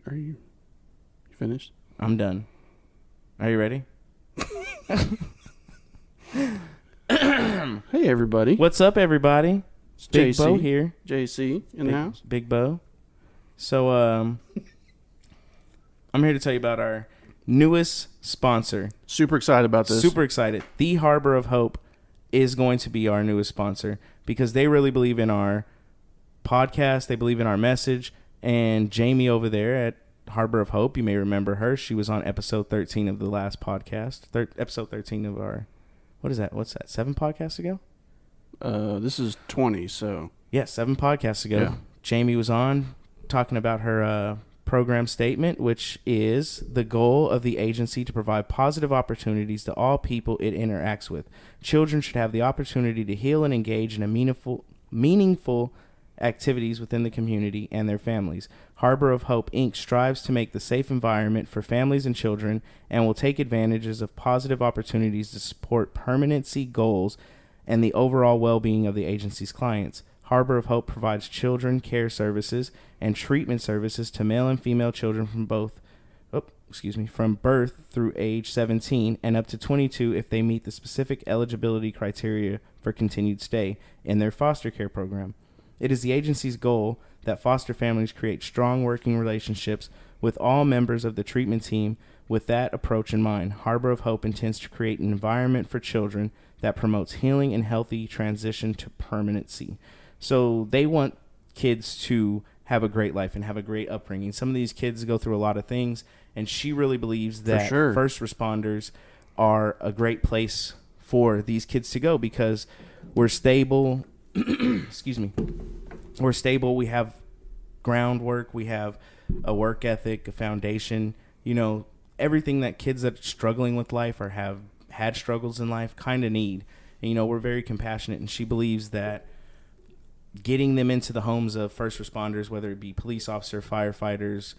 Are you finished? I'm done. Are you ready? Hey, everybody. What's up, everybody? It's Bigbo here. JC in the house. Bigbo. So, I'm here to tell you about our newest sponsor. Super excited about this. Super excited. The Harbor of Hope is going to be our newest sponsor because they really believe in our podcast. They believe in our message. And Jamie over there at Harbor of Hope, you may remember her. She was on episode 13 of the last podcast. Episode 13 of our, what is that? What's that? 7 podcasts ago? This is 20, so. Yeah, 7 podcasts ago. Yeah. Jamie was on talking about her program statement, which is the goal of the agency to provide positive opportunities to all people it interacts with. Children should have the opportunity to heal and engage in a meaningful activities within the community and their families. Harbor of Hope, Inc. strives to make the safe environment for families and children and will take advantages of positive opportunities to support permanency goals and the overall well-being of the agency's clients. Harbor of Hope provides children care services and treatment services to male and female children from birth through age 17 and up to 22 if they meet the specific eligibility criteria for continued stay in their foster care program. It is the agency's goal that foster families create strong working relationships with all members of the treatment team. With that approach in mind, Harbor of Hope intends to create an environment for children that promotes healing and healthy transition to permanency. So they want kids to have a great life and have a great upbringing. Some of these kids go through a lot of things, and she really believes that first responders are a great place for these kids to go because we're stable. Excuse me. We're stable. We have groundwork. We have a work ethic, a foundation. You know, everything that kids that are struggling with life or have had struggles in life kind of need. And, you know, we're very compassionate, and she believes that getting them into the homes of first responders, whether it be police officer, firefighters,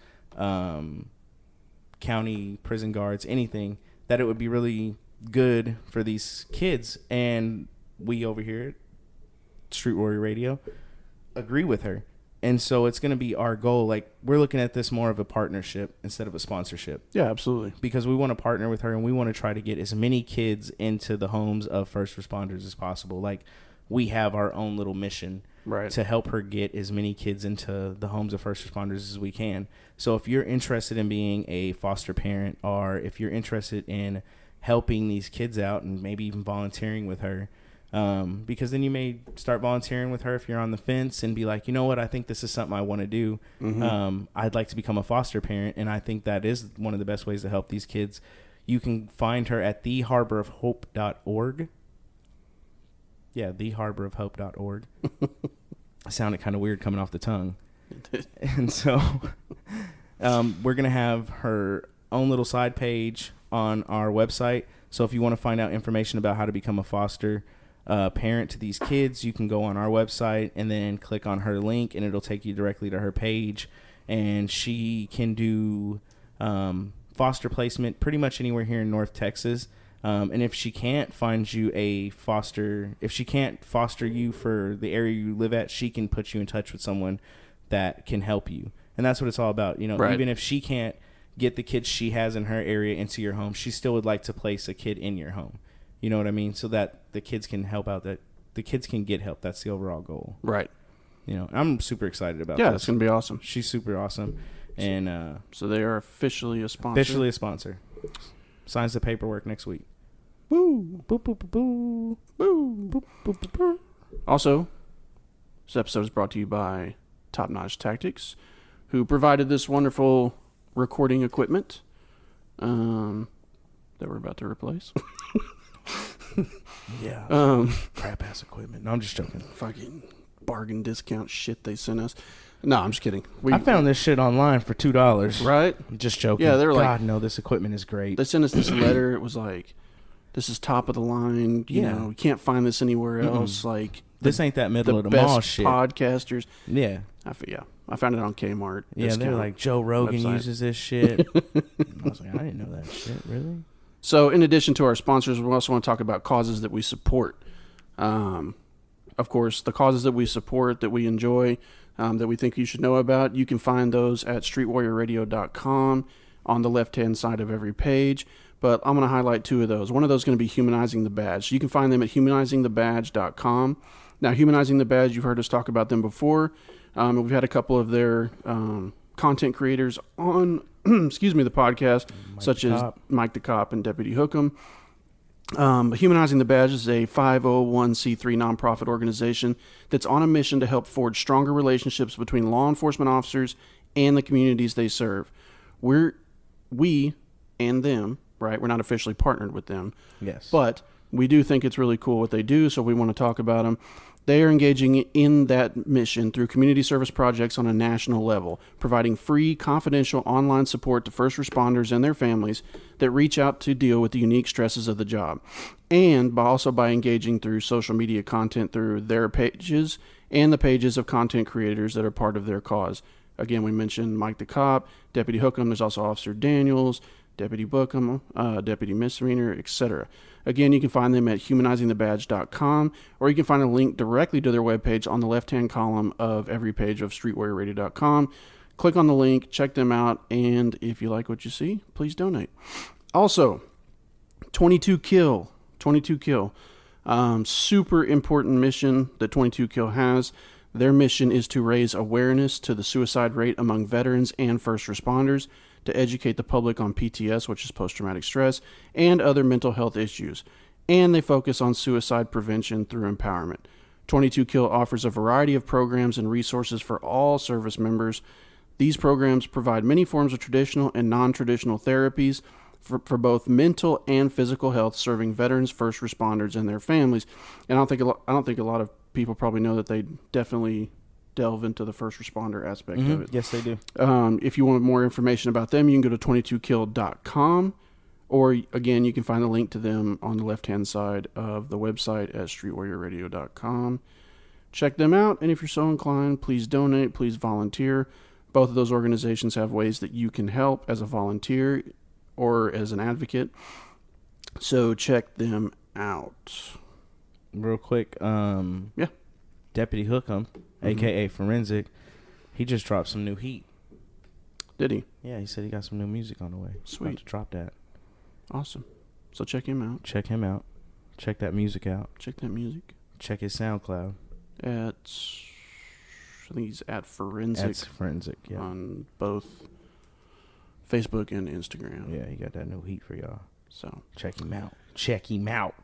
county prison guards, anything, that it would be really good for these kids. And we over here at Street Warrior Radio agree with her. And so it's going to be our goal. Like, we're looking at this more of a partnership instead of a sponsorship. Yeah, absolutely. Because we want to partner with her, and we want to try to get as many kids into the homes of first responders as possible. Like, we have our own little mission to help her get as many kids into the homes of first responders as we can. So if you're interested in being a foster parent, or if you're interested in helping these kids out and maybe even volunteering with her, because then you may start volunteering with her if you're on the fence and be like, you know what, I think this is something I want to do. Mm-hmm. I'd like to become a foster parent, and I think that is one of the best ways to help these kids. You can find her at theharborofhope.org. Yeah, theharborofhope.org. It sounded kind of weird coming off the tongue. And so we're going to have her own little side page on our website. So if you want to find out information about how to become a foster parent to these kids, you can go on our website and then click on her link, and it'll take you directly to her page. And she can do foster placement pretty much anywhere here in North Texas. And if she can't find you if she can't foster you for the area you live at, she can put you in touch with someone that can help you. And that's what it's all about. You know, even if she can't get the kids she has in her area into your home, she still would like to place a kid in your home. You know what I mean? So that the kids can help out, that the kids can get help. That's the overall goal. Right. You know, I'm super excited about this. Yeah, it's going to be awesome. She's super awesome. And so they are officially a sponsor. Officially a sponsor. Signs the paperwork next week. Boo. Boo, boo, boo, boo. Boo. Boo, boo, boo, boo. Also, this episode is brought to you by Top Notch Tactics, who provided this wonderful recording equipment that we're about to replace. Yeah. Crap ass equipment. No, I'm just joking. Fucking bargain discount shit they sent us. No, I'm just kidding. I found this shit online for $2. Right? I'm just joking. Yeah, they were God, no, this equipment is great. They sent us this letter. It was like, this is top of the line. You know, you can't find this anywhere else. Like, this ain't that middle of the mall shit. Podcasters. Yeah. I found it on Kmart. Yeah, they're like, Joe Rogan uses this shit. I was like, I didn't know that shit. Really? So, in addition to our sponsors, we also want to talk about causes that we support. Of course, the causes that we support, that we enjoy, that we think you should know about. You can find those at streetwarriorradio.com on the left-hand side of every page. But I'm going to highlight 2 of those. One of those is going to be Humanizing the Badge. You can find them at humanizingthebadge.com. Now, Humanizing the Badge, you've heard us talk about them before. We've had a couple of their content creators on the podcast, such as Mike the Cop and Deputy Hookem. Humanizing the Badge is a 501c3 nonprofit organization that's on a mission to help forge stronger relationships between law enforcement officers and the communities they serve. We and them, right? We're not officially partnered with them. Yes. But we do think it's really cool what they do, so we want to talk about them. They are engaging in that mission through community service projects on a national level, providing free, confidential online support to first responders and their families that reach out to deal with the unique stresses of the job. And by engaging through social media content through their pages and the pages of content creators that are part of their cause. Again, we mentioned Mike the Cop, Deputy Hookem, there's also Officer Daniels, Deputy Bookham, Deputy Misdemeanor, etc. Again, you can find them at humanizingthebadge.com, or you can find a link directly to their webpage on the left-hand column of every page of streetwarriorradio.com. Click on the link, check them out, and if you like what you see, please donate. Also, 22 Kill. Super important mission that 22 Kill has. Their mission is to raise awareness to the suicide rate among veterans and first responders, to educate the public on PTS, which is post-traumatic stress, and other mental health issues. And they focus on suicide prevention through empowerment. 22 Kill offers a variety of programs and resources for all service members. These programs provide many forms of traditional and non-traditional therapies for both mental and physical health, serving veterans, first responders, and their families. And I don't think a lot of people probably know that they definitely delve into the first responder aspect of it. Yes, they do. If you want more information about them, you can go to 22kill.com, or again, you can find the link to them on the left-hand side of the website at streetwarriorradio.com. Check them out, and if you're so inclined, please donate, please volunteer. Both of those organizations have ways that you can help as a volunteer or as an advocate, so check them out. Real quick, yeah. Deputy Hookem, a.k.a. Forensic, he just dropped some new heat. Did he? Yeah, he said he got some new music on the way. Sweet. About to drop that. Awesome. So check him out. Check him out. Check that music out. Check that music. Check his SoundCloud. I think he's at Forensic. At Forensic, yeah. On both Facebook and Instagram. Yeah, he got that new heat for y'all. So check him out. Check him out.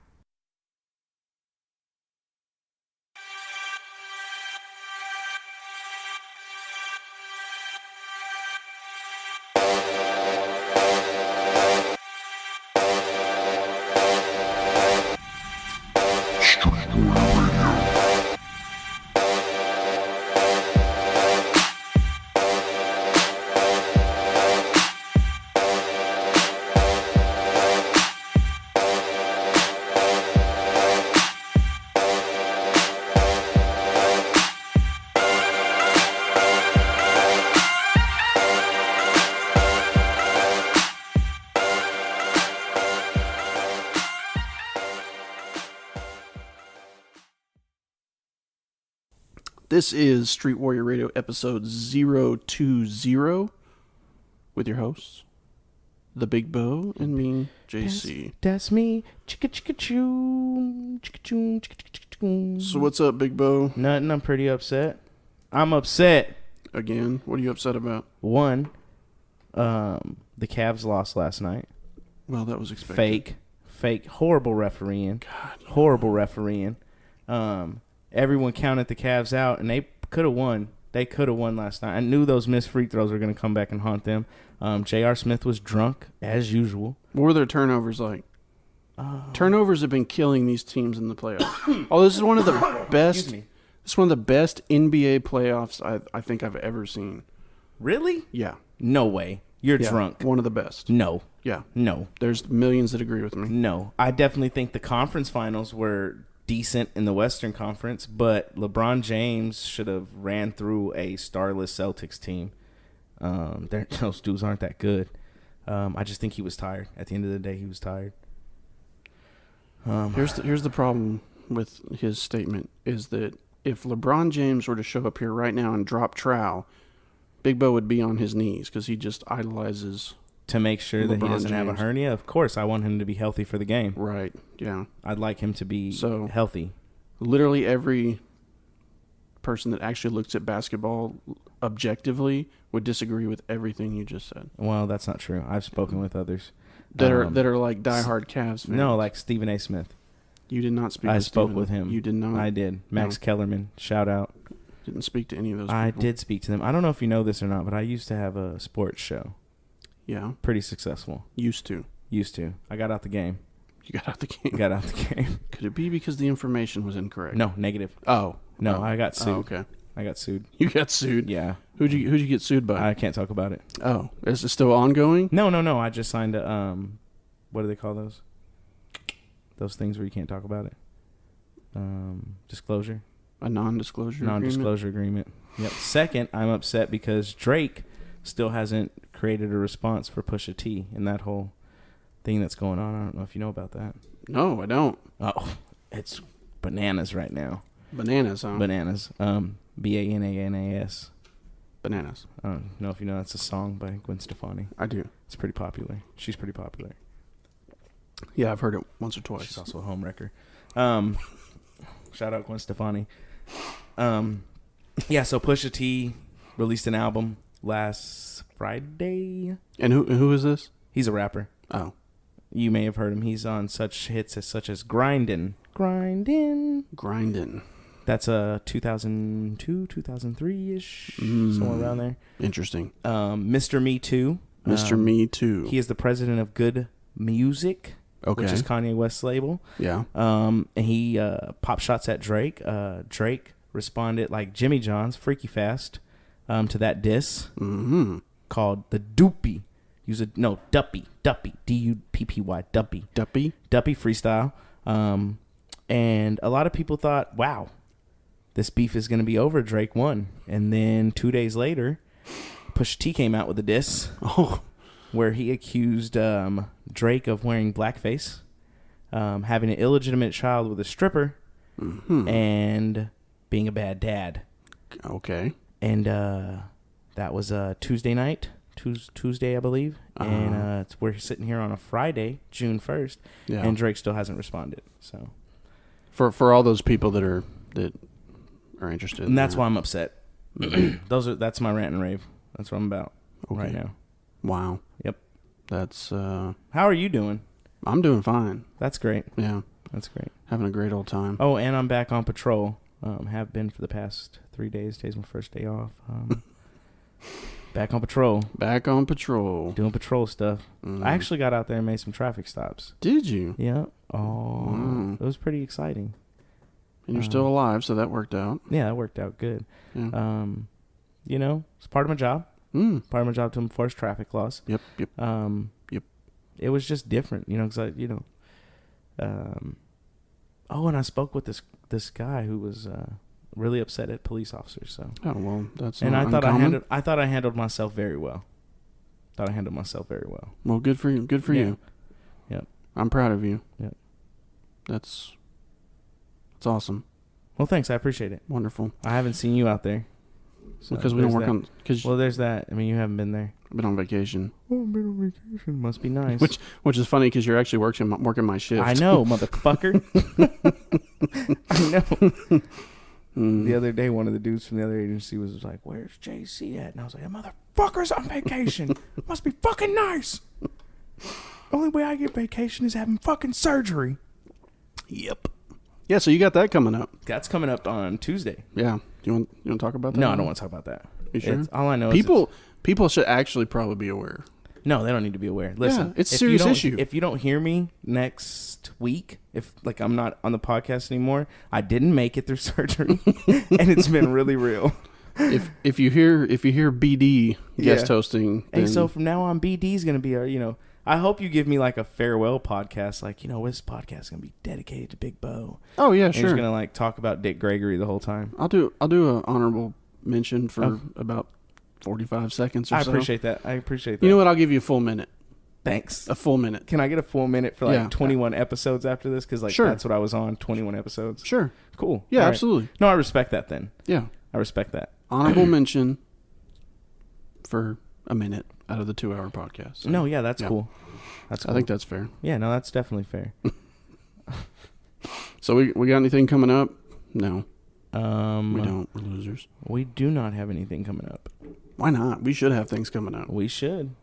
This is Street Warrior Radio episode 020 with your hosts, the Bigbo and me, JC. That's me. Chicka chicka choo. Chicka choo. Chicka chicka choo. So what's up, Bigbo? Nothing. I'm pretty upset. I'm upset. Again? What are you upset about? One, the Cavs lost last night. Well, that was expected. Fake. Horrible refereeing. God. Horrible refereeing. Everyone counted the Cavs out, and they could have won. They could have won last night. I knew those missed free throws were going to come back and haunt them. J.R. Smith was drunk, as usual. What were their turnovers like? Turnovers have been killing these teams in the playoffs. Oh, this is one of the best. This is one of the best NBA playoffs I think I've ever seen. Really? Yeah. No way. You're drunk. One of the best. No. Yeah. No. There's millions that agree with me. No. I definitely think the conference finals were decent in the Western Conference, but LeBron James should have ran through a starless Celtics team. Those dudes aren't that good. I just think he was tired. At the end of the day, he was tired. Here's the problem with his statement is that if LeBron James were to show up here right now and drop trowel, Bigbo would be on his knees because he just idolizes. To make sure LeBron that he doesn't James. have a hernia, of course, I want him to be healthy for the game. Right. Yeah. I'd like him to be healthy. Literally every person that actually looks at basketball objectively would disagree with everything you just said. Well, that's not true. I've spoken with others that are like diehard Cavs fans. No, like Stephen A. Smith. You did not speak. I with spoke Stephen. with him. You did not. I did. Max Kellerman, shout out. Didn't speak to any of those I people. did speak to them. I don't know if you know this or not, but I used to have a sports show. Yeah. Pretty successful. Used to. I got out the game. You got out the game. Got out the game. Could it be because the information was incorrect? No, negative. Oh. No, I got sued. Oh, okay. I got sued. You got sued? Yeah. Who'd you get sued by? I can't talk about it. Oh. Is it still ongoing? No. I just signed a, what do they call those? Those things where you can't talk about it. Disclosure. A non-disclosure agreement. Yep. Second, I'm upset because Drake still hasn't created a response for Pusha T and that whole thing that's going on. I don't know if you know about that. No, I don't. Oh, it's bananas right now. Bananas, huh? Bananas. Bananas. Bananas. I don't know if you know that's a song by Gwen Stefani. I do. It's pretty popular. She's pretty popular. Yeah, I've heard it once or twice. She's also a home wrecker. Shout out Gwen Stefani. Yeah, so Pusha T released an album last Friday. And who is this? He's a rapper. Oh. You may have heard him. He's on such hits such as Grindin'. That's a 2002, 2003-ish, somewhere around there. Interesting. Mr. Me Too. Mr. Me Too. He is the president of Good Music, which is Kanye West's label. Yeah. And he popped shots at Drake. Drake responded like Jimmy John's Freaky Fast to that diss called the Doopy. Duppy, D-U-P-P-Y, Duppy freestyle. And a lot of people thought, wow, this beef is going to be over. Drake won. And then 2 days later, Pusha T came out with a diss where he accused Drake of wearing blackface, having an illegitimate child with a stripper, and being a bad dad. Okay. And that was Tuesday night. Tuesday, I believe, and we're sitting here on a Friday, June 1st, and Drake still hasn't responded. So, for all those people that are interested, and that's why I'm upset. That's my rant and rave. That's what I'm about right now. Wow. Yep. That's. How are you doing? I'm doing fine. That's great. Yeah, that's great. Having a great old time. Oh, and I'm back on patrol. Have been for the past 3 days. Today's my first day off. Back on patrol. Doing patrol stuff. I actually got out there and made some traffic stops. Did you? Yeah. Oh, it was pretty exciting. And you're still alive, so that worked out. Yeah, that worked out good. Yeah. It's part of my job. Part of my job to enforce traffic laws. Yep. It was just different, because and I spoke with this guy who was really upset at police officers. So. Oh well, that's and not I thought uncommon. I thought I handled myself very well. Well, good for you. Good for you. Yep. I'm proud of you. Yep. That's awesome. Well, thanks. I appreciate it. Wonderful. I haven't seen you out there. So because we don't work on. Well, there's that. I mean, you haven't been there. I've been on vacation. Oh, I've been on vacation. Must be nice. Which is funny because you're actually working my shift. I know, motherfucker. I know. The other day, one of the dudes from the other agency was like, "Where's JC at?" And I was like, "That motherfucker's on vacation. Must be fucking nice. Only way I get vacation is having fucking surgery." Yep. Yeah, so you got that coming up. That's coming up on Tuesday. Yeah. You want to talk about that? No, I don't want to talk about that. You sure? All I know people should actually probably be aware. No, they don't need to be aware. Listen, it's a serious issue. If you don't hear me next week, if I'm not on the podcast anymore, I didn't make it through surgery, and it's been really real. If you hear BD guest hosting, and so from now on, BD's gonna be our I hope you give me like a farewell podcast, like this podcast is gonna be dedicated to Bigbo. Oh yeah, and sure. He's gonna talk about Dick Gregory the whole time. I'll do an honorable mention for about 45 seconds or so. I appreciate that. You know what? I'll give you a full minute. Thanks. A full minute. Can I get a full minute for like 21 episodes after this? Because like that's what I was on, 21 episodes. Sure. Cool. Yeah, all absolutely. No, I respect that then. Yeah. I respect that. Honorable mention for a minute out of the 2-hour podcast. So, no, yeah, that's cool. That's cool. I think that's fair. Yeah, no, that's definitely fair. So we got anything coming up? No. We don't. We're losers. We do not have anything coming up. Why not? We should have things coming up. We should.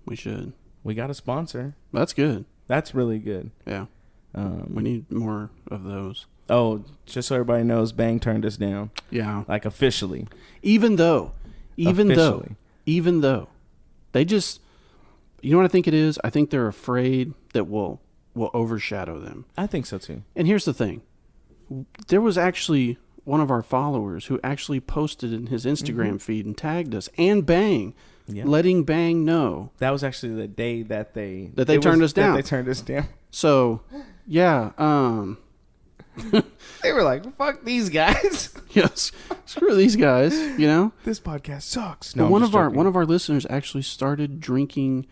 We should. We got a sponsor. That's good. That's really good. Yeah. We need more of those. Oh, just so everybody knows, Bang turned us down. Yeah. Like officially. Even though they just, you know what I think it is? I think they're afraid that we'll overshadow them. I think so too. And here's the thing. There was actually one of our followers who actually posted in his Instagram feed and tagged us and Bang, letting Bang know. That was actually the day that they turned us down. They turned us down. So, yeah. They were like, fuck these guys. Yes. Screw these guys, you know? This podcast sucks. No, one of our listeners actually started drinking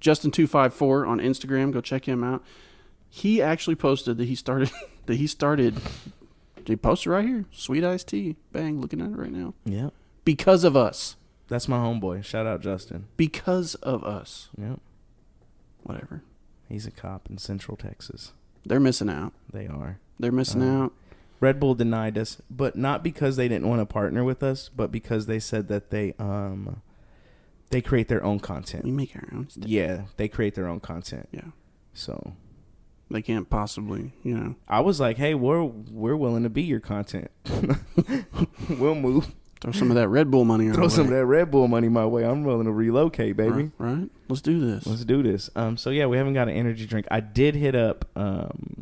Justin254 on Instagram. Go check him out. He actually posted that he posted right here. Sweet iced tea. Bang, looking at it right now. Yeah. Because of us. That's my homeboy. Shout out Justin. Because of us. Yep. Whatever. He's a cop in Central Texas. They're missing out. They are. They're missing out. Red Bull denied us, but not because they didn't want to partner with us, but because they said that they create their own content. We make our own stuff. Yeah, they create their own content. Yeah. So they can't possibly, you know. I was like, hey, we're willing to be your content. We'll move. Throw some of that Red Bull money our way. Some of that Red Bull money my way. I'm willing to relocate, baby. Right? Let's do this. So yeah, we haven't got an energy drink. I did hit up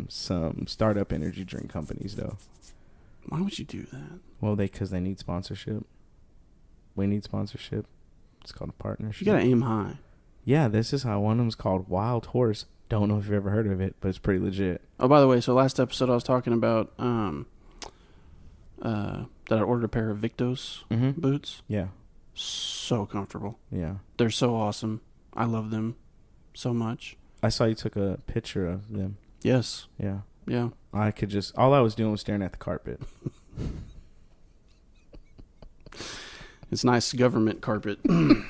some startup energy drink companies though. Why would you do that? Well, because they need sponsorship. We need sponsorship. It's called a partnership. You gotta aim high. Yeah, this is how one of them's called Wild Horse. Don't know if you've ever heard of it, but it's pretty legit. Oh, by the way, so last episode I was talking about that I ordered a pair of Victos boots. Yeah. So comfortable. Yeah. They're so awesome. I love them so much. I saw you took a picture of them. Yes. Yeah. Yeah. All I was doing was staring at the carpet. It's nice government carpet. I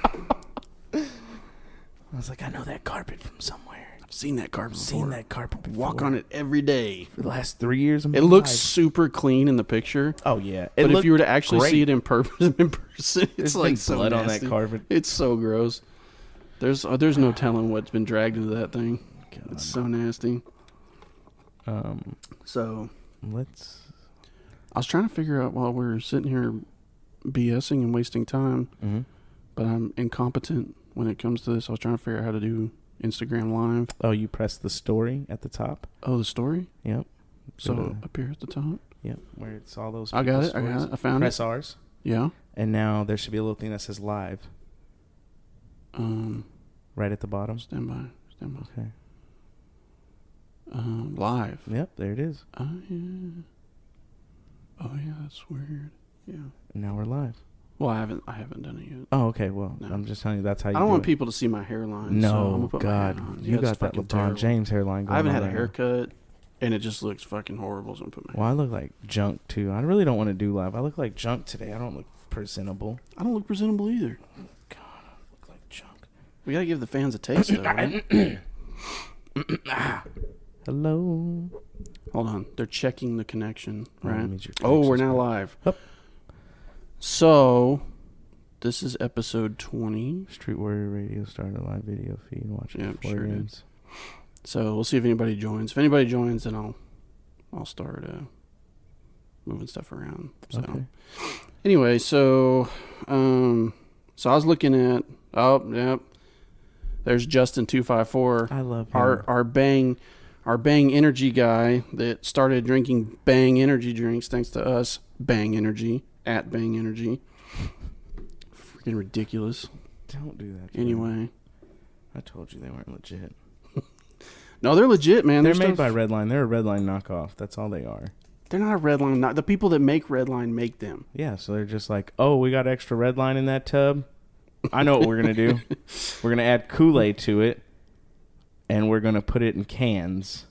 was like, I know that carpet from somewhere. I've seen that carpet before. Walk on it every day. For the last 3 years of my life. It looks life. super clean in the picture. Oh, yeah. But if you were to actually see it in person, it's There's like like so blood nasty. on that carpet. It's so gross. There's no telling what's been dragged into that thing. God. It's so nasty. So I was trying to figure out while we were sitting here BSing and wasting time, but I'm incompetent when it comes to this. I was trying to figure out how to do Instagram Live. Oh, you press the story at the top? Oh, the story? Yep. So up here at the top? Yep, where it's all those I got it. stories. I found Press it. ours. Yeah. And now there should be a little thing that says live. Right at the bottom. Stand by. Okay. Live. Yep, there it is. Oh yeah, that's weird. Yeah. And now we're live. Well, I haven't done it yet. Oh, okay. Well, No. I'm just telling you that's how you I don't do want it. people to see my hairline. No, so I'm gonna put my God, hat on. you Yeah, got it's that fucking LeBron terrible. James hairline going I haven't on had a right now. haircut, and it just looks fucking horrible. So I'm putting my. Well, I look like junk too. I really don't want to do live. I look like junk today. I don't look presentable. I don't look presentable either. God, I look like junk. We gotta give the fans a taste, though. Right? Hello. Hold on, they're checking the connection. Right? Oh, We're now live. Hup. So, this is episode 20. Street Warrior Radio started a live video feed. Watch it Yep, before sure it did. ends. So we'll see if anybody joins. If anybody joins, then I'll start moving stuff around. So Okay. anyway, so I was looking at there's Justin254. I love him. Our Bang Energy guy that started drinking Bang Energy drinks thanks to us. Bang Energy at Bang Energy. Freaking ridiculous. Don't do that. Anyway, I told you they weren't legit. no, they're legit, man. They're made by Redline. They're a Redline knockoff. That's all they are. They're not a Redline. The people that make Redline make them. Yeah, so they're just like, oh, we got extra Redline in that tub. I know what we're going to do. We're going to add Kool-Aid to it, and we're going to put it in cans.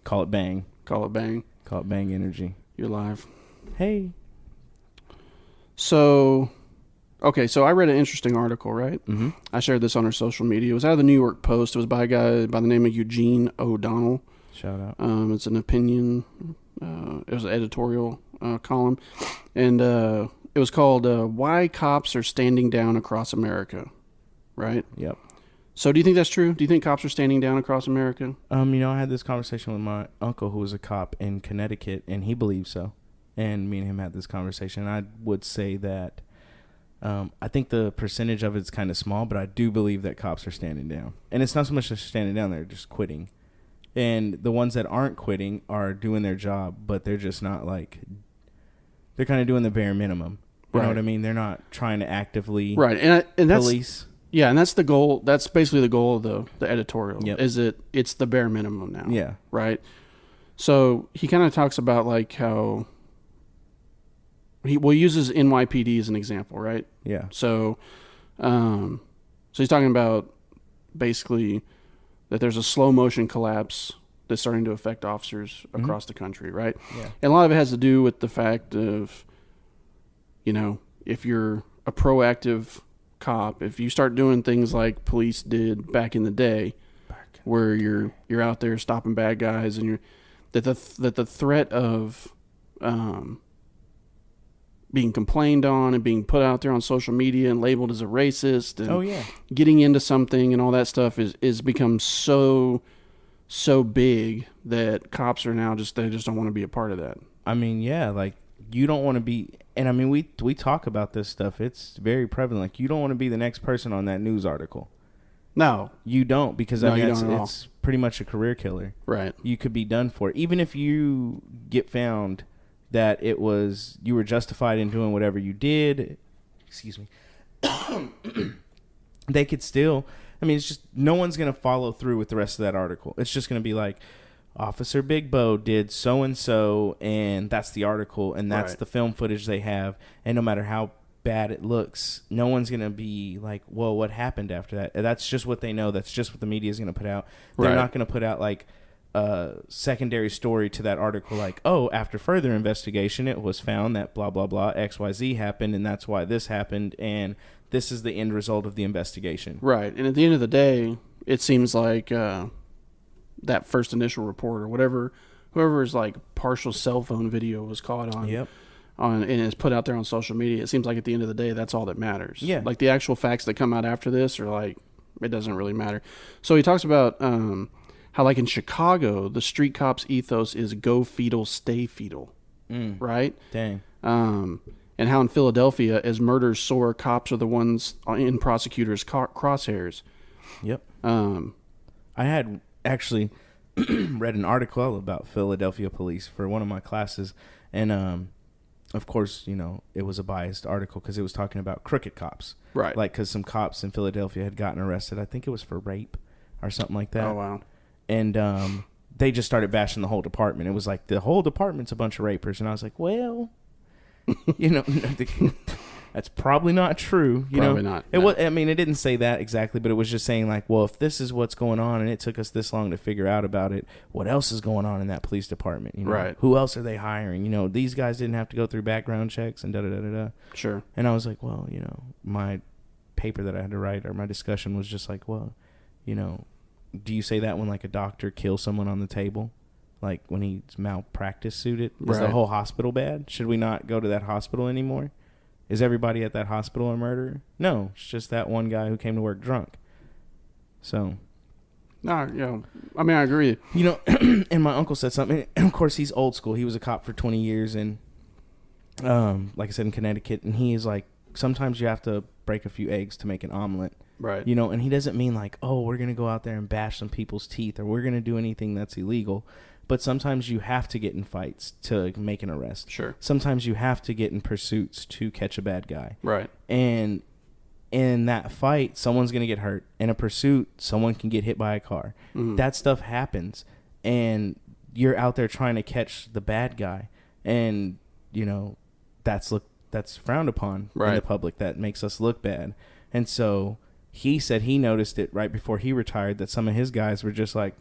Call it Bang. Call it Bang. Call it Bang Energy. You're live. Hey. So, okay, so I read an interesting article, right? Mm-hmm. I shared this on our social media. It was out of the New York Post. It was by a guy by the name of Eugene O'Donnell. Shout out. It's an opinion. It was an editorial column. And it was called Why Cops Are Standing Down Across America, right? Yep. So do you think that's true? Do you think cops are standing down across America? I had this conversation with my uncle who was a cop in Connecticut, and he believes so. And me and him had this conversation. I would say that I think the percentage of it's kind of small, but I do believe that cops are standing down. And it's not so much they're standing down, they're just quitting. And the ones that aren't quitting are doing their job, but they're just not like, they're kind of doing the bare minimum. You know what I mean? They're not trying to actively and that's, police. Yeah, and that's the goal. That's basically the goal of the editorial. Yep. Is it's the bare minimum now. Yeah. Right? So he kind of talks about like how he uses NYPD as an example, right? Yeah. So he's talking about basically that there's a slow motion collapse that's starting to affect officers across the country, right? Yeah. And a lot of it has to do with the fact of, if you're a proactive cop, if you start doing things like police did back in the day, where you're out there stopping bad guys, and that the threat of being complained on and being put out there on social media and labeled as a racist and getting into something and all that stuff is become so big that cops are now they just don't want to be a part of that. I mean, yeah, like you don't want to be, and I mean, we talk about this stuff. It's very prevalent. Like you don't want to be the next person on that news article. No, you don't, because it's pretty much a career killer. Right. You could be done for. Even if you get found that you were justified in doing whatever you did, excuse me, they could still, I mean, it's just, no one's going to follow through with the rest of that article. It's just going to be like, Officer Bigbo did so-and-so, and that's the article, and that's the film footage they have, and no matter how bad it looks, no one's going to be like, well, what happened after that? That's just what they know. That's just what the media is going to put out. They're not going to put out like a secondary story to that article like, oh, after further investigation, it was found that blah, blah, blah, XYZ happened, and that's why this happened, and this is the end result of the investigation. Right. And at the end of the day, it seems like that first initial report or whoever's like partial cell phone video was caught on. Yep. And is put out there on social media, it seems like at the end of the day, that's all that matters. Yeah. Like the actual facts that come out after this are like, it doesn't really matter. So he talks about how like in Chicago, the street cops ethos is go fetal, stay fetal. Right? Dang. And how in Philadelphia, as murders soar, cops are the ones in prosecutors' crosshairs. Yep. I had actually read an article about Philadelphia police for one of my classes, and of course, it was a biased article because it was talking about crooked cops. Right. Like, because some cops in Philadelphia had gotten arrested. I think it was for rape or something like that. Oh, wow. And they just started bashing the whole department. It was like, the whole department's a bunch of rapers. And I was like, well, that's probably not true. Probably not. It was. I mean, it didn't say that exactly, but it was just saying like, well, if this is what's going on and it took us this long to figure out about it, what else is going on in that police department? Right. Who else are they hiring? These guys didn't have to go through background checks and da-da-da-da-da. Sure. And I was like, well, my paper that I had to write, or my discussion was just like, well, do you say that when like a doctor kills someone on the table? Like when he's malpractice suited? Is the whole hospital bad? Should we not go to that hospital anymore? Is everybody at that hospital a murderer? No, it's just that one guy who came to work drunk. So. No, I mean, I agree. And my uncle said something. And of course, he's old school. He was a cop for 20 years and, like I said, in Connecticut. And he is like, sometimes you have to break a few eggs to make an omelet. Right. And he doesn't mean like, oh, we're going to go out there and bash some people's teeth or we're going to do anything that's illegal. But sometimes you have to get in fights to make an arrest. Sure. Sometimes you have to get in pursuits to catch a bad guy. Right. And in that fight, someone's going to get hurt. In a pursuit, someone can get hit by a car. Mm-hmm. That stuff happens. And you're out there trying to catch the bad guy. And, that's frowned upon in the public. That makes us look bad. And so he said he noticed it right before he retired, that some of his guys were just like,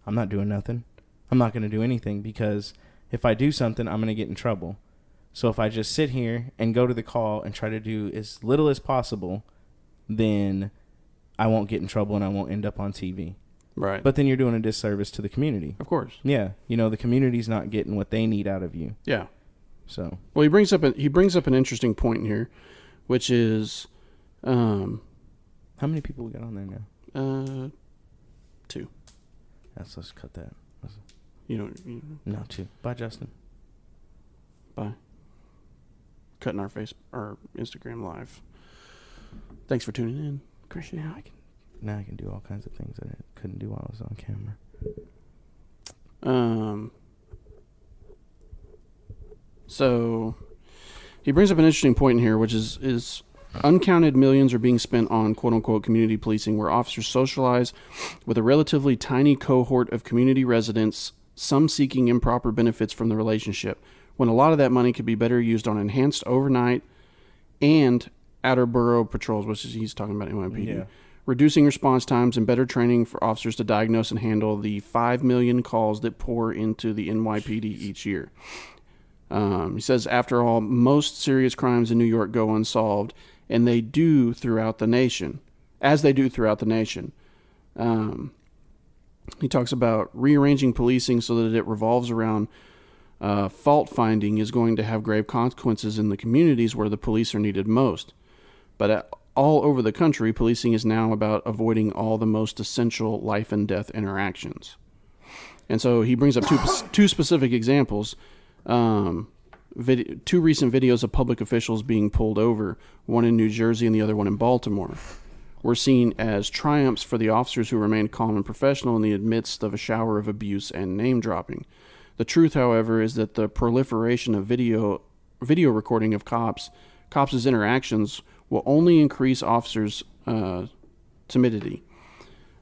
I'm not doing nothing. I'm not going to do anything, because if I do something, I'm going to get in trouble. So if I just sit here and go to the call and try to do as little as possible, then I won't get in trouble and I won't end up on TV. Right. But then you're doing a disservice to the community. Of course. Yeah. The community's not getting what they need out of you. Yeah. So. Well, he brings up an interesting point here, which is, how many people we got on there now? 2. Let's cut that. No, 2. Bye, Justin. Bye. Cutting our Instagram live. Thanks for tuning in. Appreciate it. Now I can do all kinds of things that I couldn't do while I was on camera. So he brings up an interesting point in here, which is uncounted millions are being spent on quote-unquote community policing, where officers socialize with a relatively tiny cohort of community residents, some seeking improper benefits from the relationship, when a lot of that money could be better used on enhanced overnight and outer borough patrols, which is he's talking about NYPD. Yeah. Reducing response times and better training for officers to diagnose and handle the 5 million calls that pour into the NYPD each year. He says, after all, most serious crimes in New York go unsolved, and they do throughout the nation, as they do throughout the nation. He talks about rearranging policing so that it revolves around fault finding is going to have grave consequences in the communities where the police are needed most. But all over the country, policing is now about avoiding all the most essential life and death interactions. And so he brings up two specific examples. 2 recent videos of public officials being pulled over, one in New Jersey and the other one in Baltimore, were seen as triumphs for the officers who remained calm and professional in the midst of a shower of abuse and name-dropping. The truth, however, is that the proliferation of video recording of cops' interactions will only increase officers' timidity.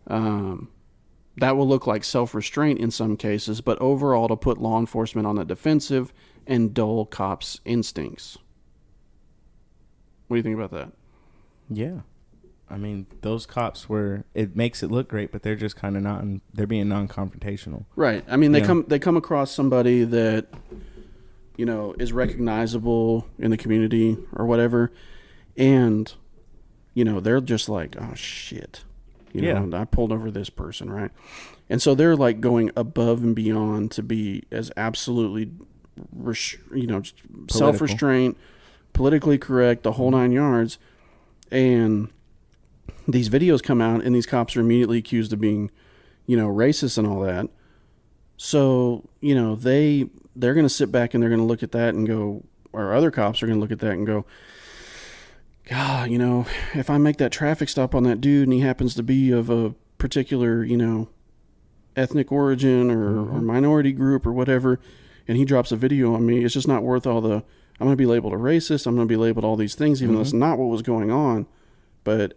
That will look like self-restraint in some cases, but overall to put law enforcement on the defensive and dull cops' instincts. What do you think about that? Yeah. I mean, those cops it makes it look great, but they're just kind of they're being non-confrontational. Right. I mean, they come across somebody that, is recognizable in the community or whatever, and, they're just like, oh, shit. I pulled over this person, right? And so they're like going above and beyond to be as absolutely, self-restraint, politically correct, the whole 9 yards. And these videos come out and these cops are immediately accused of being, racist and all that. So, they're going to sit back and they're going to look at that and go, or other cops are going to look at that and go, God, if I make that traffic stop on that dude and he happens to be of a particular, ethnic origin or minority group or whatever, and he drops a video on me, it's just not worth all the, I'm going to be labeled a racist, I'm going to be labeled all these things, even though that's not what was going on. But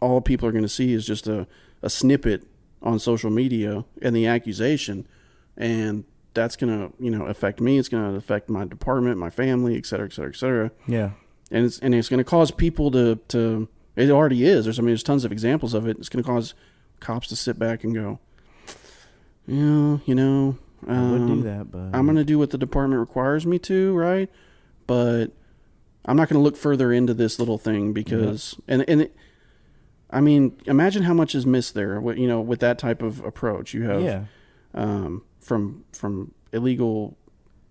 all people are going to see is just a snippet on social media and the accusation, and that's going to, affect me. It's going to affect my department, my family, et cetera, et cetera, et cetera. Yeah. And it's going to cause people to it already is. There's tons of examples of it. It's going to cause cops to sit back and go, I would do that, but I'm going to do what the department requires me to, right? But I'm not going to look further into this little thing because, I mean, imagine how much is missed there. With that type of approach, you have, from illegal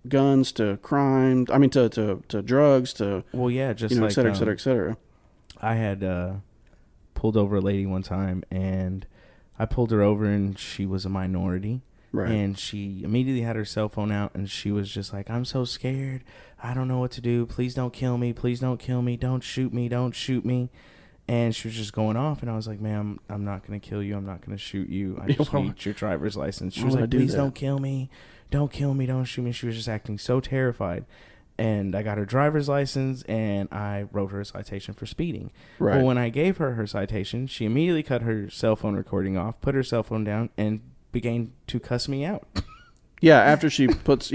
guns to crime. I mean, to drugs to just et cetera, et cetera, et cetera. I had pulled over a lady one time, and I pulled her over, and she was a minority. Right. And she immediately had her cell phone out, and she was just like, I'm so scared. I don't know what to do. Please don't kill me. Please don't kill me. Don't shoot me. Don't shoot me. And she was just going off, and I was like, ma'am, I'm not going to kill you. I'm not going to shoot you. I just need your driver's license. She was like, please don't kill me. Don't kill me. Don't shoot me. She was just acting so terrified. And I got her driver's license, and I wrote her a citation for speeding. Right. Well, when I gave her her citation, she immediately cut her cell phone recording off, put her cell phone down, and began to cuss me out. After she turns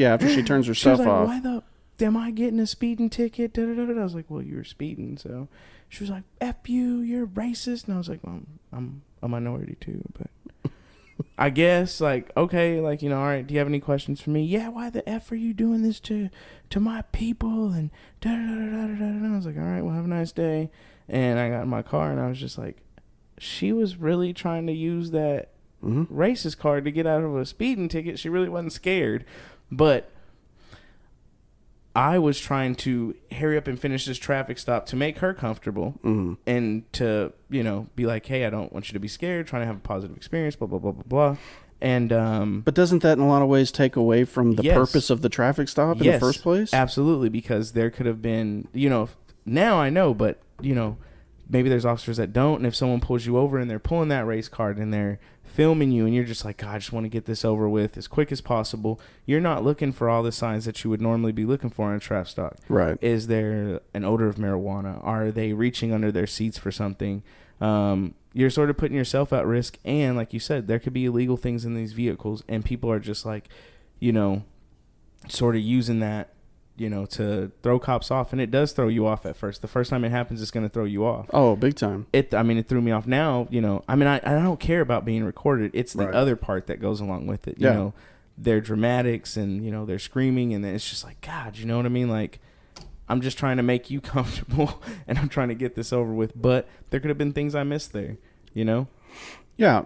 her stuff off. Why the am I getting a speeding ticket? Da, da, da, da. I was like, well, you were speeding. So she was like, F you, you're racist. And I was like, well, I'm a minority too, but I guess, like, okay, like, all right, do you have any questions for me? Yeah, why the F are you doing this to my people? And da da da da da da. And I was like, all right, well, have a nice day. And I got in my car, and I was just like, she was really trying to use that racist card to get out of a speeding ticket. She really wasn't scared. But I was trying to hurry up and finish this traffic stop to make her comfortable and to, be like, hey, I don't want you to be scared, trying to have a positive experience, blah, blah, blah, blah, blah. And but doesn't that in a lot of ways take away from the purpose of the traffic stop in the first place? Absolutely, because there could have been, now I know, but, maybe there's officers that don't, and if someone pulls you over and they're pulling that race card and they're filming you and you're just like, God, I just want to get this over with as quick as possible, you're not looking for all the signs that you would normally be looking for on a traffic stop. Right. Is there an odor of marijuana? Are they reaching under their seats for something? You're sort of putting yourself at risk, and like you said, there could be illegal things in these vehicles, and people are just like, sort of using that, to throw cops off, and it does throw you off at first. The first time it happens, it's going to throw you off. Oh, big time. It threw me off. Now, I don't care about being recorded. It's the other part that goes along with it. Their dramatics and, they're screaming, and then it's just like, God, you know what I mean? Like, I'm just trying to make you comfortable, and I'm trying to get this over with. But there could have been things I missed there, Yeah. Yeah,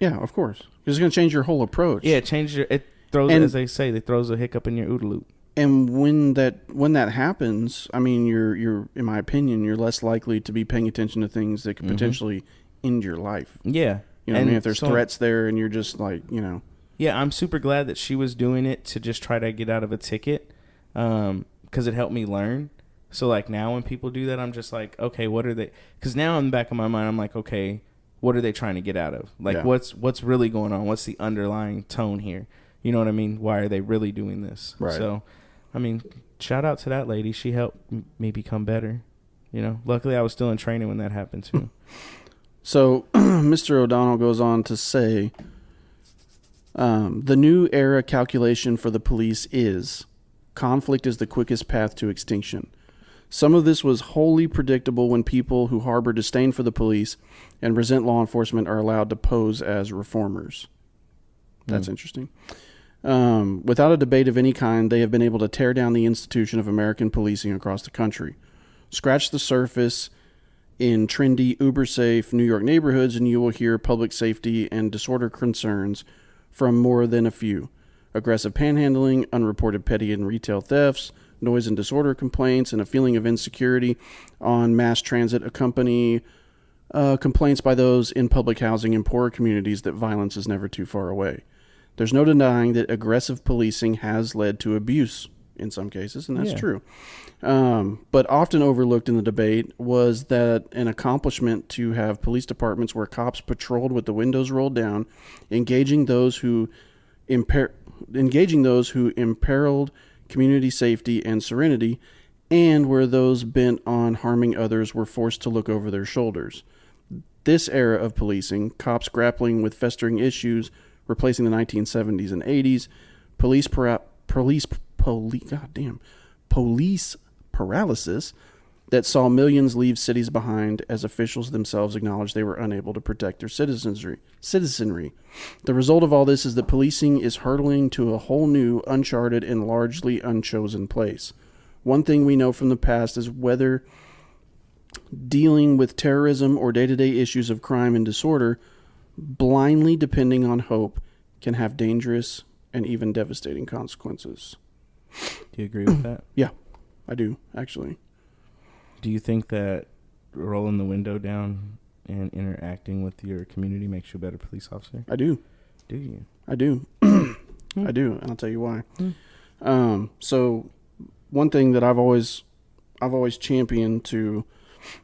of course. It's going to change your whole approach. Yeah, it throws, as they say, it throws a hiccup in your OODA loop. And when that happens, I mean, you're in my opinion, you're less likely to be paying attention to things that could potentially end your life. Yeah. You know what I mean? If there's threats there and you're just like, Yeah, I'm super glad that she was doing it to just try to get out of a ticket, because it helped me learn. So, like, now when people do that, I'm just like, okay, what are they? Because now in the back of my mind, I'm like, okay, what are they trying to get out of? Like, what's really going on? What's the underlying tone here? You know what I mean? Why are they really doing this? Right. So, I mean, shout out to that lady. She helped me become better. Luckily I was still in training when that happened too. So, Mr. O'Donnell goes on to say, the new era calculation for the police is conflict is the quickest path to extinction. Some of this was wholly predictable when people who harbor disdain for the police and resent law enforcement are allowed to pose as reformers. That's interesting. Without a debate of any kind, they have been able to tear down the institution of American policing across the country. Scratch the surface in trendy, uber-safe New York neighborhoods, and you will hear public safety and disorder concerns from more than a few. Aggressive panhandling, unreported petty and retail thefts, noise and disorder complaints, and a feeling of insecurity on mass transit accompany complaints by those in public housing in poorer communities that violence is never too far away. There's no denying that aggressive policing has led to abuse in some cases, and that's true. But often overlooked in the debate was that an accomplishment to have police departments where cops patrolled with the windows rolled down, engaging those who imperiled community safety and serenity, and where those bent on harming others were forced to look over their shoulders. This era of policing, cops grappling with festering issues, replacing the 1970s and 80s, police paralysis that saw millions leave cities behind as officials themselves acknowledged they were unable to protect their citizenry. The result of all this is that policing is hurtling to a whole new, uncharted, and largely unchosen place. One thing we know from the past is whether dealing with terrorism or day-to-day issues of crime and disorder, blindly depending on hope, can have dangerous and even devastating consequences. Do you agree with that? Yeah, I do, actually. Do you think that rolling the window down and interacting with your community makes you a better police officer? I do. Do you? I do. I do, and I'll tell you why. So one thing that I've always championed to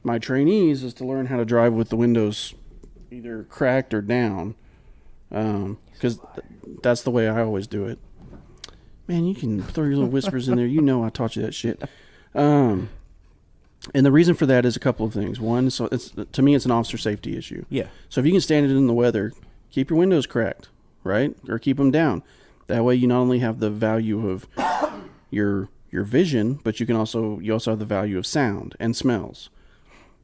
my trainees is to learn how to drive with the windows either cracked or down, because that's the way I always do it. Man, you can throw your little whispers in there. You know I taught you that shit. And the reason for that is a couple of things. One, so to me, it's an officer safety issue. Yeah. So if you can stand it in the weather, keep your windows cracked, right? Or keep them down. That way you not only have the value of your vision, but you also have the value of sound and smells.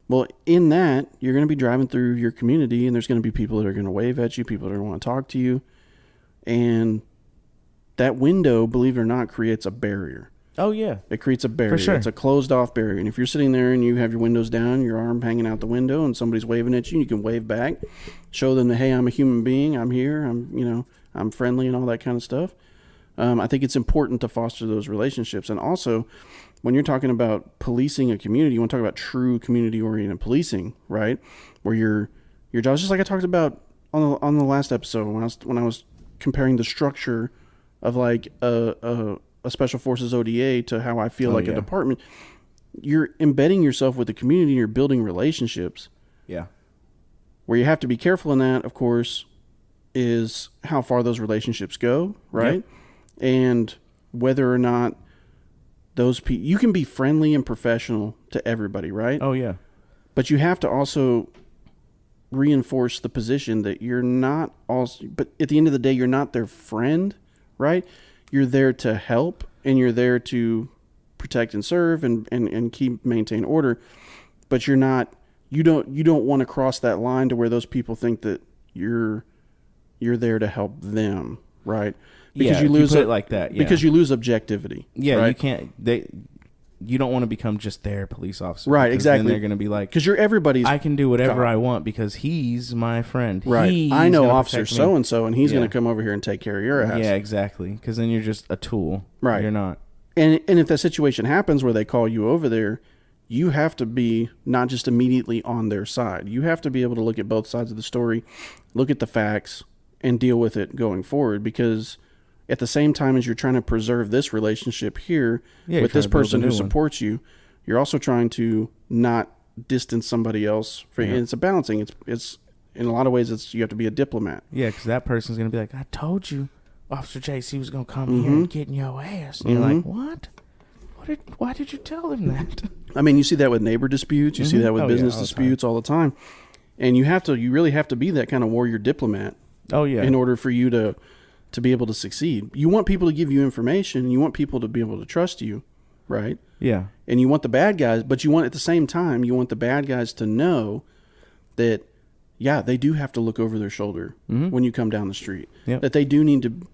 Well, in that, you're going to be driving through your community, and there's going to be people that are going to wave at you, people that are going to want to talk to you, and that window, believe it or not, creates a barrier. Oh, yeah. It creates a barrier. For sure. It's a closed-off barrier. And if you're sitting there and you have your windows down, your arm hanging out the window, and somebody's waving at you, you can wave back, show them that, hey, I'm a human being, I'm here, I'm friendly and all that kind of stuff. I think it's important to foster those relationships. And also, when you're talking about policing a community, you want to talk about true community-oriented policing, right? Where your job is just like I talked about on the last episode when I was comparing the structure of like a Special Forces ODA to how I feel a department. You're embedding yourself with the community and you're building relationships. Yeah. Where you have to be careful in that, of course, is how far those relationships go, right? Yep. And whether or not those people, you can be friendly and professional to everybody, right? Oh, yeah. But you have to also reinforce the position that you're not also, but at the end of the day, you're not their friend, right? You're there to help, and you're there to protect and serve and maintain order, but you don't want to cross that line to where those people think that you're there to help them, right? Because you lose it like that. Yeah. Because you lose objectivity. Yeah, right? You can't. You don't want to become just their police officer, right? Exactly. Then they're going to be like, because you're everybody's. I can do whatever I want because he's my friend. Right. I know Officer so and so, and he's going to come over here and take care of your ass. Yeah, exactly. Because then you're just a tool. Right. You're not. And if that situation happens where they call you over there, you have to be not just immediately on their side. You have to be able to look at both sides of the story, look at the facts, and deal with it going forward. Because at the same time as you're trying to preserve this relationship here with this person who supports you, you're also trying to not distance somebody else. And it's a balancing. It's in a lot of ways, you have to be a diplomat. Yeah, because that person's going to be like, I told you Officer JC was going to come here and get in your ass. And you're like, what? Why did you tell him that? I mean, you see that with neighbor disputes. You see that with business disputes all the time. And you really have to be that kind of warrior diplomat. Oh, yeah. In order for you to be able to succeed. You want people to give you information. You want people to be able to trust you, right? Yeah. And you want the bad guys, but at the same time, you want the bad guys to know that, they do have to look over their shoulder when you come down the street. Yep. That they do need to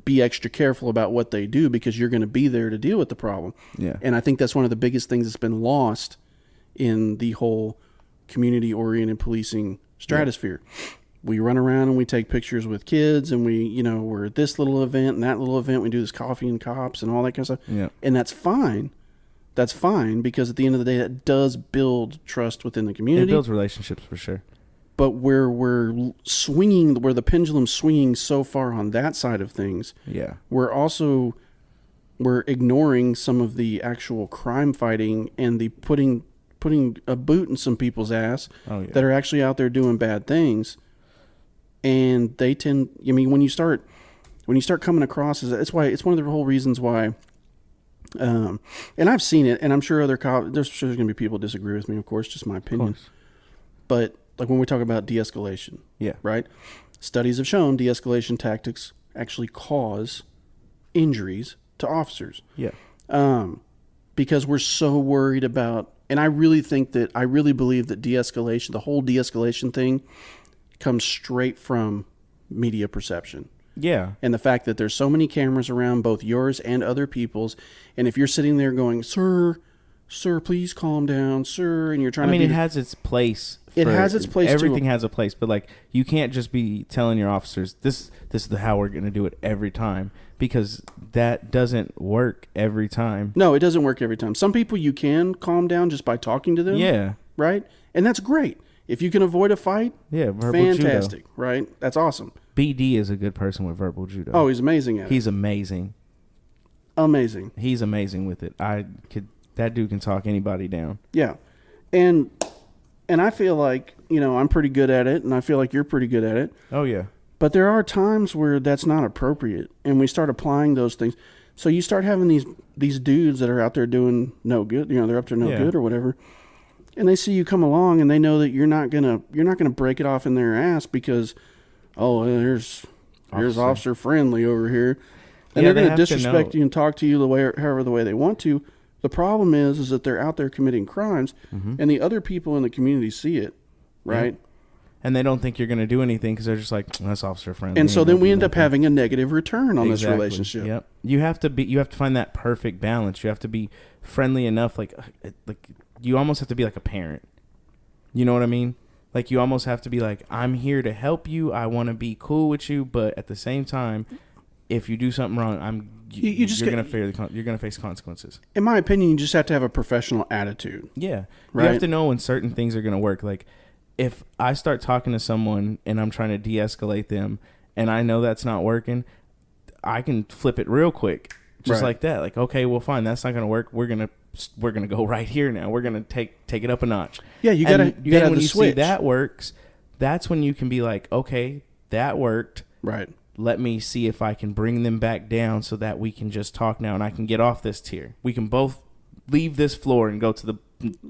be extra careful about what they do because you're going to be there to deal with the problem. Yeah. And I think that's one of the biggest things that's been lost in the whole community-oriented policing stratosphere. Yeah. We run around and we take pictures with kids and we're at this little event and that little event. We do this coffee and cops and all that kind of stuff. Yeah. And that's fine. That's fine because at the end of the day, that does build trust within the community. It builds relationships for sure. But where the pendulum's swinging so far on that side of things, we're ignoring some of the actual crime fighting and the putting a boot in some people's ass that are actually out there doing bad things. And they tend, when you start coming across, it's one of the whole reasons why, and I've seen it, and I'm sure there's going to be people who disagree with me, of course, just my opinion. But like when we talk about de-escalation, right? Studies have shown de-escalation tactics actually cause injuries to officers. Yeah. Because we're so worried about, and I really believe that de-escalation, the whole de-escalation thing, comes straight from media perception. Yeah. And the fact that there's so many cameras around, both yours and other people's, and if you're sitting there going, sir, please calm down, sir, and you're trying it has its place. It has its place. Everything has a place, but like you can't just be telling your officers this is how we're going to do it every time, because that doesn't work every time. No, it doesn't work every time. Some people you can calm down just by talking to them. Yeah. Right? And that's great. If you can avoid a fight, fantastic, judo. Right? That's awesome. BD is a good person with verbal judo. Oh, he's amazing at it. He's amazing. Amazing. He's amazing with it. That dude can talk anybody down. Yeah. And I feel like, I'm pretty good at it, and I feel like you're pretty good at it. Oh, yeah. But there are times where that's not appropriate, and we start applying those things. So you start having these dudes that are out there doing no good, they're up to no good or whatever. And they see you come along, and they know that you're not gonna break it off in their ass because, here's Officer Friendly over here. And they're going to disrespect you and talk to you however the way they want to. The problem is that they're out there committing crimes, and the other people in the community see it, right? Yeah. And they don't think you're going to do anything because they're just like, that's officer friendly. And so then we end up having a negative return on this relationship. Yep. You have to find that perfect balance. You have to be friendly enough, like you almost have to be like a parent. You know what I mean? Like you almost have to be like, I'm here to help you. I want to be cool with you, but at the same time, if you do something wrong, you're gonna face consequences. In my opinion, you just have to have a professional attitude. Yeah, right? You have to know when certain things are gonna work. Like if I start talking to someone and I'm trying to de-escalate them, and I know that's not working, I can flip it real quick, just like that. Like, okay, well, fine, that's not gonna work. We're gonna go right here now. We're gonna take it up a notch. Yeah, you gotta when you see that works, that's when you can be like, okay, that worked. Right. Let me see if I can bring them back down so that we can just talk now and I can get off this tier. We can both leave this floor and go to the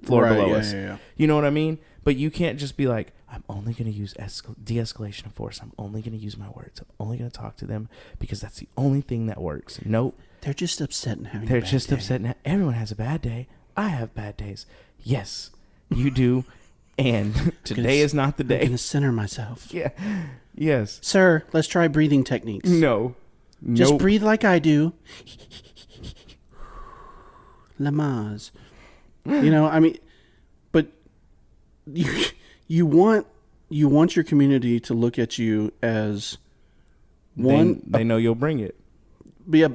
floor below us. Yeah. You know what I mean? But you can't just be like, I'm only going to use de-escalation of force. I'm only going to use my words. I'm only going to talk to them because that's the only thing that works. Nope. They're just upset and having They're just upset. And everyone has a bad day. I have bad days. Yes, you do. And today is not the day. I'm going to center myself. Yeah. Yes. Sir, let's try breathing techniques. No. Just breathe like I do. Lamaze. You know, I mean, but you want your community to look at you as one. They know you'll bring it. Yeah,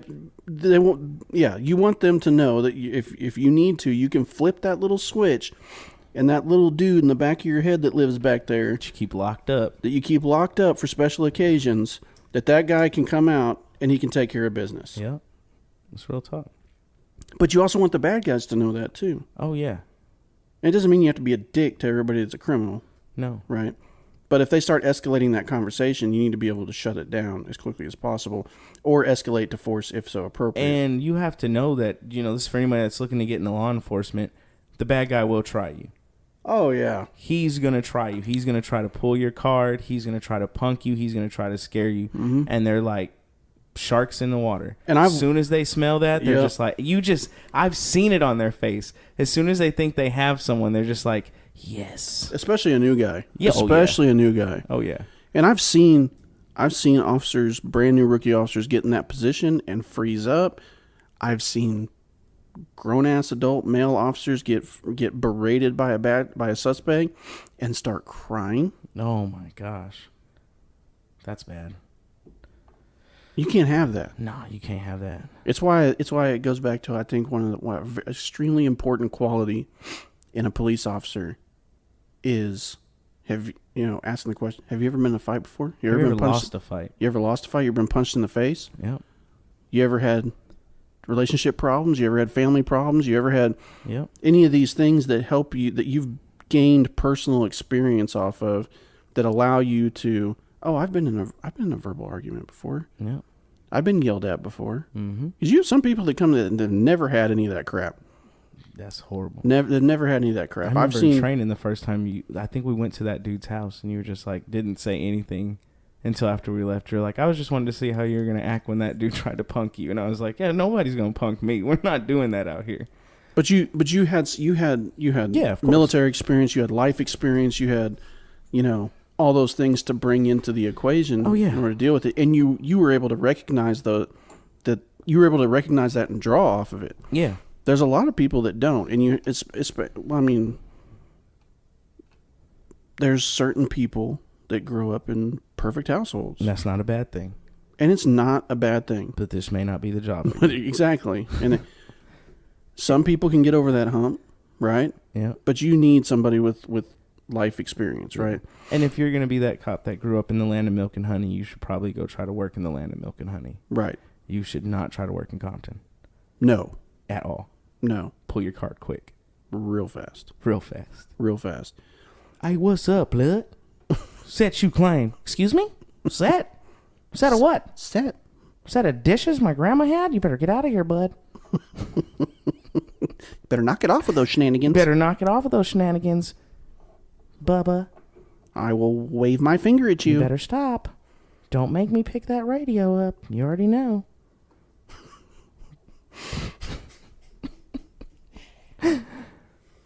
they won't. Yeah, you want them to know that if you need to, you can flip that little switch, and that little dude in the back of your head that lives back there, that you keep locked up for special occasions, that guy can come out and he can take care of business. Yeah, that's real talk. But you also want the bad guys to know that too. Oh yeah. And it doesn't mean you have to be a dick to everybody that's a criminal. No. Right? But if they start escalating that conversation, you need to be able to shut it down as quickly as possible or escalate to force if so appropriate. And you have to know that, you know, this is for anybody that's looking to get into law enforcement, the bad guy will try you. Oh, yeah. He's going to try you. He's going to try to pull your card. He's going to try to punk you. He's going to try to scare you. Mm-hmm. And they're like sharks in the water. And as soon as they smell that, they're just like, I've seen it on their face. As soon as they think they have someone, they're just like, yes. Especially a new guy. Yeah, especially a new guy. Oh yeah. And I've seen officers, brand new rookie officers, get in that position and freeze up. I've seen grown ass adult male officers get berated by a suspect and start crying. Oh my gosh. That's bad. You can't have that. No, you can't have that. It's why it goes back to, I think, one of the extremely important quality in a police officer is asking the question, have you ever been in a fight before? You ever lost a fight? You ever lost a fight? You ever been punched in the face? Yep. You ever had relationship problems? You ever had family problems? You ever had any of these things that help you, that you've gained personal experience off of, that allow you to, I've been in a verbal argument before. Yeah. I've been yelled at before. Mm-hmm. Because you have some people that come that have never had any of that crap. That's horrible. They've never had any of that crap. I've seen training the first time I think we went to that dude's house and you were just like, didn't say anything until after we left. You're like, I was just wanting to see how you're going to act when that dude tried to punk you. And I was like, yeah, nobody's going to punk me. We're not doing that out here. But you had military experience, you had life experience, you had, all those things to bring into the equation in order to deal with it. And you were able to recognize that and draw off of it. Yeah. There's a lot of people that don't, and there's certain people that grow up in perfect households. And that's not a bad thing. And it's not a bad thing. But this may not be the job. Exactly. And some people can get over that hump, right? Yeah. But you need somebody with life experience, right? And if you're going to be that cop that grew up in the land of milk and honey, you should probably go try to work in the land of milk and honey. Right. You should not try to work in Compton. No. At all. No. Pull your card quick. Real fast. Real fast. Real fast. Hey, what's up, blood? Set you claim. Excuse me? Set? Set a what? Set of dishes my grandma had? You better get out of here, bud. Better knock it off with those shenanigans. Bubba. I will wave my finger at you. You better stop. Don't make me pick that radio up. You already know.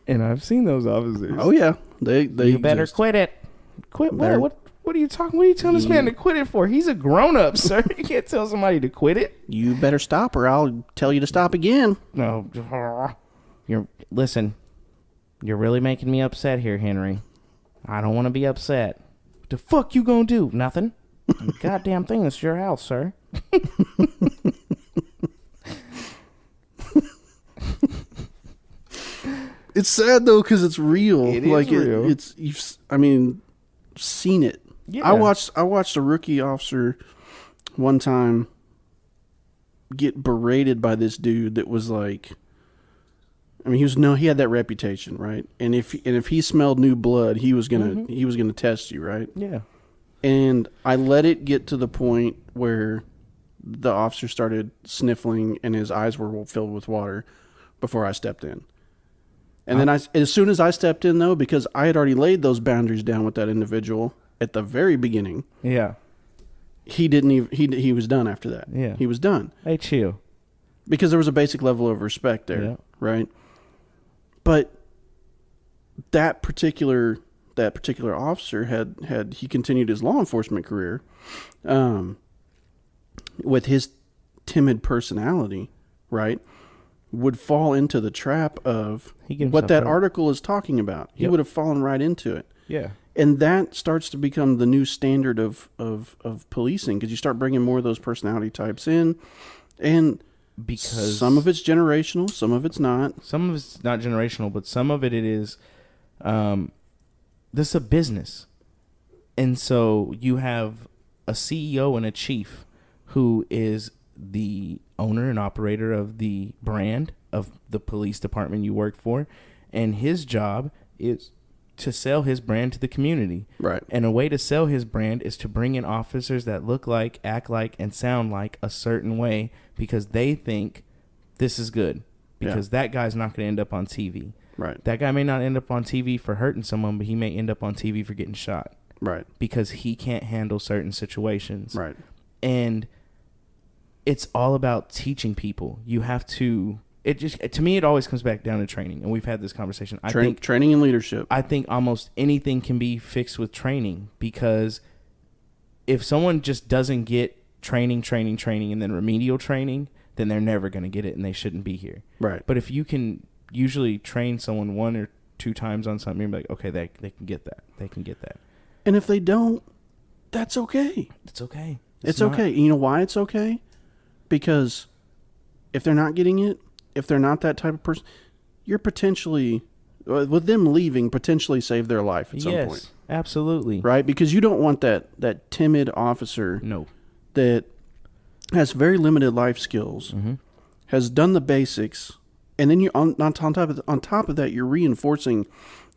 And I've seen those officers. Oh yeah, they you better quit it. Quit what? What are you talking? What are you telling this man to quit it for? He's a grown up, sir. You can't tell somebody to quit it. You better stop, or I'll tell you to stop again. No, listen. You're really making me upset here, Henry. I don't want to be upset. What the fuck you gonna do? Nothing. Goddamn thing. It's your house, sir. It's sad though because it's real. It is real. It's seen it. Yeah. I watched a rookie officer one time get berated by this dude that was like, I mean, he had that reputation, right? And if he smelled new blood, he was gonna test you, right? Yeah. And I let it get to the point where the officer started sniffling and his eyes were filled with water before I stepped in. And then as soon as I stepped in, though, because I had already laid those boundaries down with that individual at the very beginning. Yeah. He didn't even, he was done after that. Yeah. He was done. Hey, chill. Because there was a basic level of respect there, yeah. Right? But that particular officer he continued his law enforcement career with his timid personality, right? Would fall into the trap of what that article is talking about. He would have fallen right into it. Yeah. And that starts to become the new standard of policing, because you start bringing more of those personality types in. And because some of it's generational, some of it's not. Some of it's not generational, but some of it is this is a business. And so you have a CEO and a chief who is the owner and operator of the brand of the police department you work for, and his job is to sell his brand to the community. Right. And a way to sell his brand is to bring in officers that look like, act like, and sound like a certain way, because they think this is good, because that guy's not going to end up on TV. Right. That guy may not end up on TV for hurting someone, but he may end up on TV for getting shot. Right. Because he can't handle certain situations. Right. And it's all about teaching people. You have to, to me, it always comes back down to training. And we've had this conversation. I think training and leadership. I think almost anything can be fixed with training, because if someone just doesn't get training, and then remedial training, then they're never going to get it and they shouldn't be here. Right. But if you can usually train someone 1 or 2 times on something, you're like, okay, they can get that. They can get that. And if they don't, that's okay. It's okay. It's okay. You know why it's okay? Because if they're not getting it, if they're not that type of person, you're potentially, with them leaving, potentially save their life at some point. Yes, absolutely. Right? Because you don't want that timid officer that has very limited life skills, has done the basics, and then you on top of that, you're reinforcing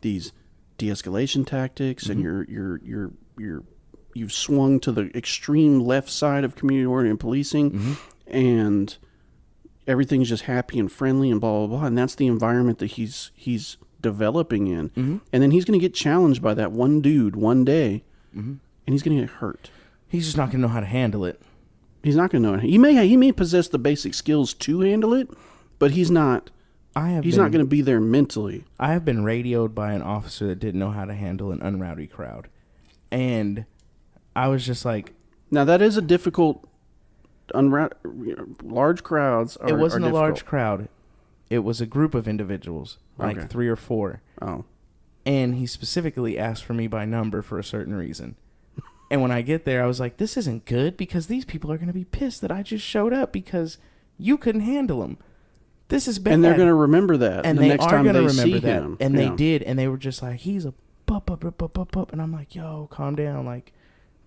these de-escalation tactics, and you've swung to the extreme left side of community-oriented policing, and everything's just happy and friendly and blah, blah, blah. And that's the environment that he's developing in. And then he's going to get challenged by that one dude one day, and he's going to get hurt. He's just not going to know how to handle it. He's not going to know. He may possess the basic skills to handle it, but he's not going to be there mentally. I have been radioed by an officer that didn't know how to handle an unrowdy crowd. And I was just like... Now, that is a difficult... large crowds are It wasn't are a large crowd. It was a group of individuals, like 3 or 4. Oh. And he specifically asked for me by number for a certain reason. And when I get there, I was like, this isn't good, because these people are going to be pissed that I just showed up because you couldn't handle them. This is bad. And they're going to remember that and the next time they see him. And they did. And they were just like, he's a pup. And I'm like, yo, calm down. Like,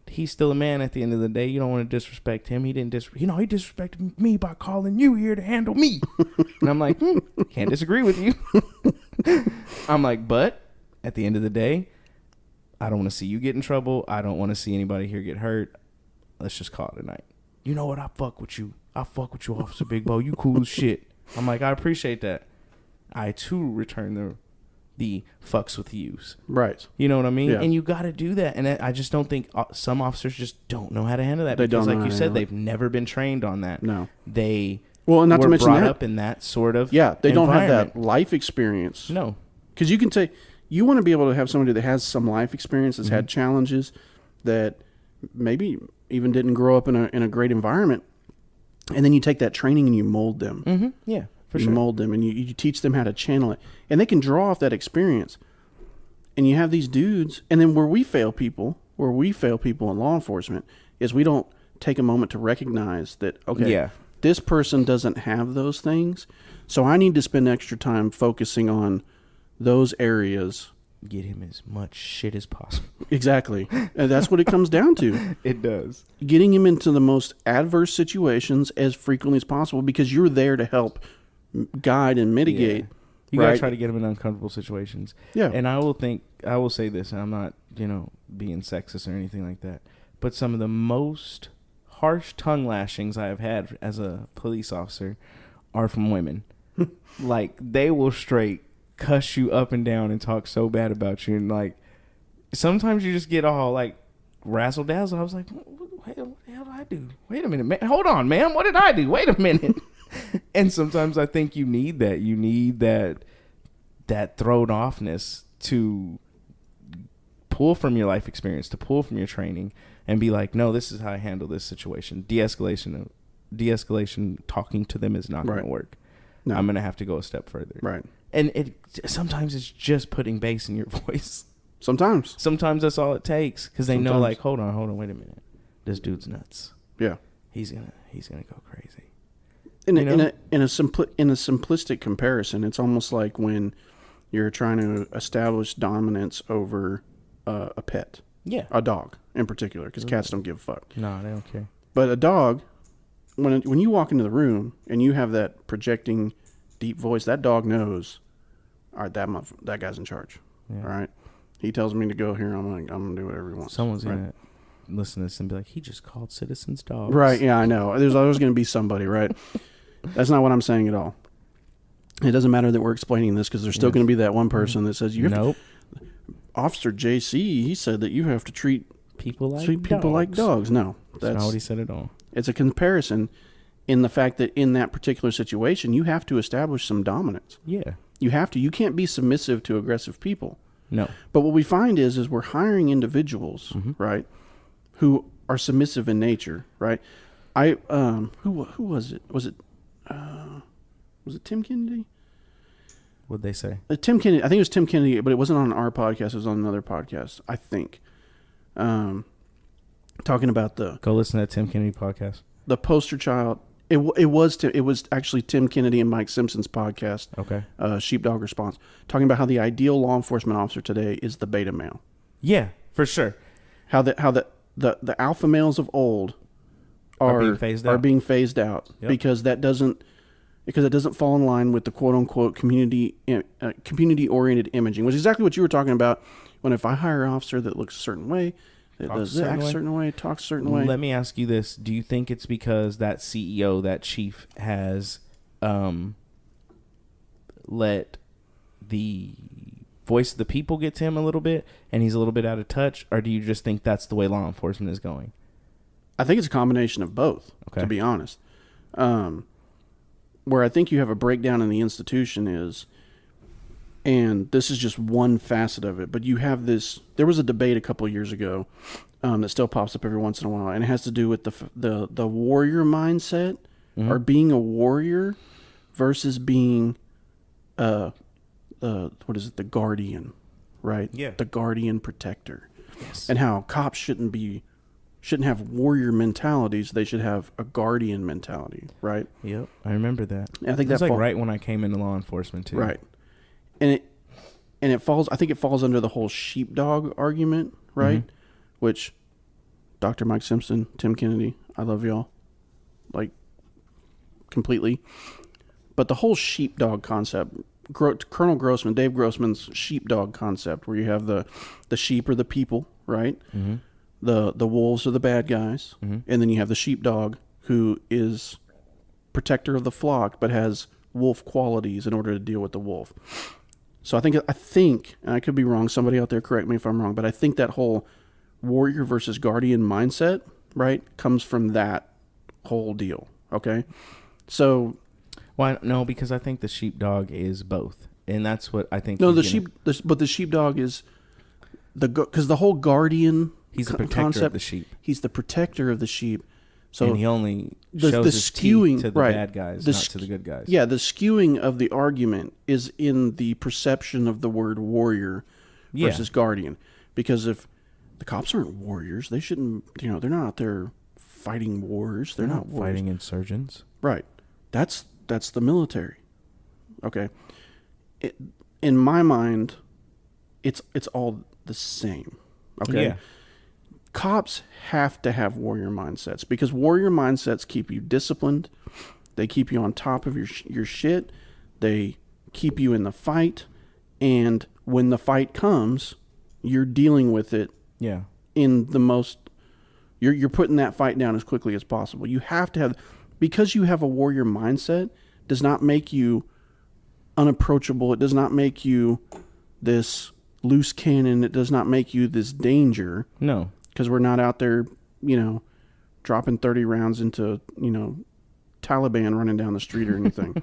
he's still a man at the end of the day. You don't want to disrespect him. He didn't he disrespected me by calling you here to handle me. And I'm like, can't disagree with you. I'm like, but at the end of the day, I don't want to see you get in trouble. I don't want to see anybody here get hurt. Let's just call it a night. You know what? I fuck with you. Officer Bigbo. You cool as shit. I'm like, I appreciate that. I too return the fucks with yous. Right. You know what I mean? Yeah. And you got to do that. And I just don't think some officers just don't know how to handle that. They because don't like you said, they've never been trained on that. No. They not were to mention brought that, up in that sort of they don't have environment. that life experience. No. Because you want to be able to have somebody that has some life experience, that's had challenges, that maybe even didn't grow up in a great environment, and then you take that training and you mold them. Mm-hmm. Yeah, for sure. You mold them and you teach them how to channel it, and they can draw off that experience. And you have these dudes, and then where we fail people in law enforcement is we don't take a moment to recognize that, okay, this person doesn't have those things, so I need to spend extra time focusing on those areas. Get him as much shit as possible. Exactly. And that's what it comes down to. It does. Getting him into the most adverse situations as frequently as possible, because you're there to help guide and mitigate. Yeah. You gotta try to get them in uncomfortable situations. Yeah. And I will say this, and I'm not, being sexist or anything like that, but some of the most harsh tongue lashings I have had as a police officer are from women. Like, they will straight cuss you up and down and talk so bad about you, and like sometimes you just get all like razzle dazzle. I was like, what the hell did I do? Wait a minute, man. Hold on, man. What did I do? Wait a minute. And sometimes I think you need that. You need that thrown offness to pull from your life experience, to pull from your training, and be like, no, this is how I handle this situation. De-escalation, talking to them is not going to work. No. I'm going to have to go a step further. Right. And sometimes it's just putting bass in your voice. Sometimes that's all it takes, because they know, like, hold on, wait a minute, this dude's nuts. Yeah, he's gonna go crazy. In a simplistic comparison, it's almost like when you're trying to establish dominance over a pet. Yeah, a dog in particular, because cats don't give a fuck. No, they don't care. But a dog, when you walk into the room and you have that projecting deep voice, that dog knows, all right, that guy's in charge. Yeah. All right, he tells me to go here. I'm gonna do whatever he wants. Someone's gonna listen to this and be like, he just called citizens dogs. Right? Yeah, I know. There's always gonna be somebody, right? That's not what I'm saying at all. It doesn't matter that we're explaining this, because there's still going to be that one person that says, Officer JC, he said that you have to treat people like dogs. No, that's not what he said at all. It's a comparison in the fact that in that particular situation, you have to establish some dominance. Yeah. You have to. You can't be submissive to aggressive people. No. But what we find is we're hiring individuals, right, who are submissive in nature, right? Who was it? Was it Tim Kennedy? What'd they say? Tim Kennedy. I think it was Tim Kennedy, but it wasn't on our podcast. It was on another podcast, I think. Talking about go listen to that Tim Kennedy podcast. The poster child. It was actually Tim Kennedy and Mike Simpson's podcast. Okay. Sheepdog Response, talking about how the ideal law enforcement officer today is the beta male. Yeah, for sure. How the alpha males of old are being phased out yep. because it doesn't fall in line with the quote unquote community oriented imaging, which is exactly what you were talking about. When if I hire an officer that looks a certain way, that acts a certain way, talks a certain way. Let me ask you this: do you think it's because that CEO, that chief, has let the voice of the people get to him a little bit, and he's a little bit out of touch, or do you just think that's the way law enforcement is going? I think it's a combination of both, to be honest. Where I think you have a breakdown in the institution is, and this is just one facet of it, but you have this, there was a debate a couple of years ago that still pops up every once in a while, and it has to do with the warrior mindset, or being a warrior versus being, what is it, the guardian, right? Yeah. The guardian protector. Yes. And how cops shouldn't have warrior mentalities. They should have a guardian mentality, right? Yep, I remember that. And I think that's like right when I came into law enforcement too. Right, and it falls. I think it falls under the whole sheepdog argument, right? Mm-hmm. Which Dr. Mike Simpson, Tim Kennedy, I love y'all, like completely. But the whole sheepdog concept, Colonel Grossman, Dave Grossman's sheepdog concept, where you have the sheep are the people, right? Mm-hmm. The wolves are the bad guys, and then you have the sheepdog, who is protector of the flock but has wolf qualities in order to deal with the wolf. So I think, and I could be wrong, somebody out there correct me if I'm wrong, but I think that whole warrior versus guardian mindset, right, comes from that whole deal, okay? So... Well, no, because I think the sheepdog is both. And that's what I think. No, but the sheepdog is because the whole guardian. He's the protector concept, of the sheep. He's the protector of the sheep. So and he only shows his teeth to the bad guys, not to the good guys. Yeah, the skewing of the argument is in the perception of the word warrior versus guardian. Because if the cops aren't warriors, they shouldn't. They're not out there fighting wars. They're not fighting insurgents. Right. That's the military. Okay. In my mind, it's all the same. Okay. Yeah. Cops have to have warrior mindsets because warrior mindsets keep you disciplined. They keep you on top of your shit. They keep you in the fight. And when the fight comes, you're dealing with it in the most... You're putting that fight down as quickly as possible. You have to have... Because you have a warrior mindset does not make you unapproachable. It does not make you this loose cannon. It does not make you this danger. No. Because we're not out there, dropping 30 rounds into, Taliban running down the street or anything.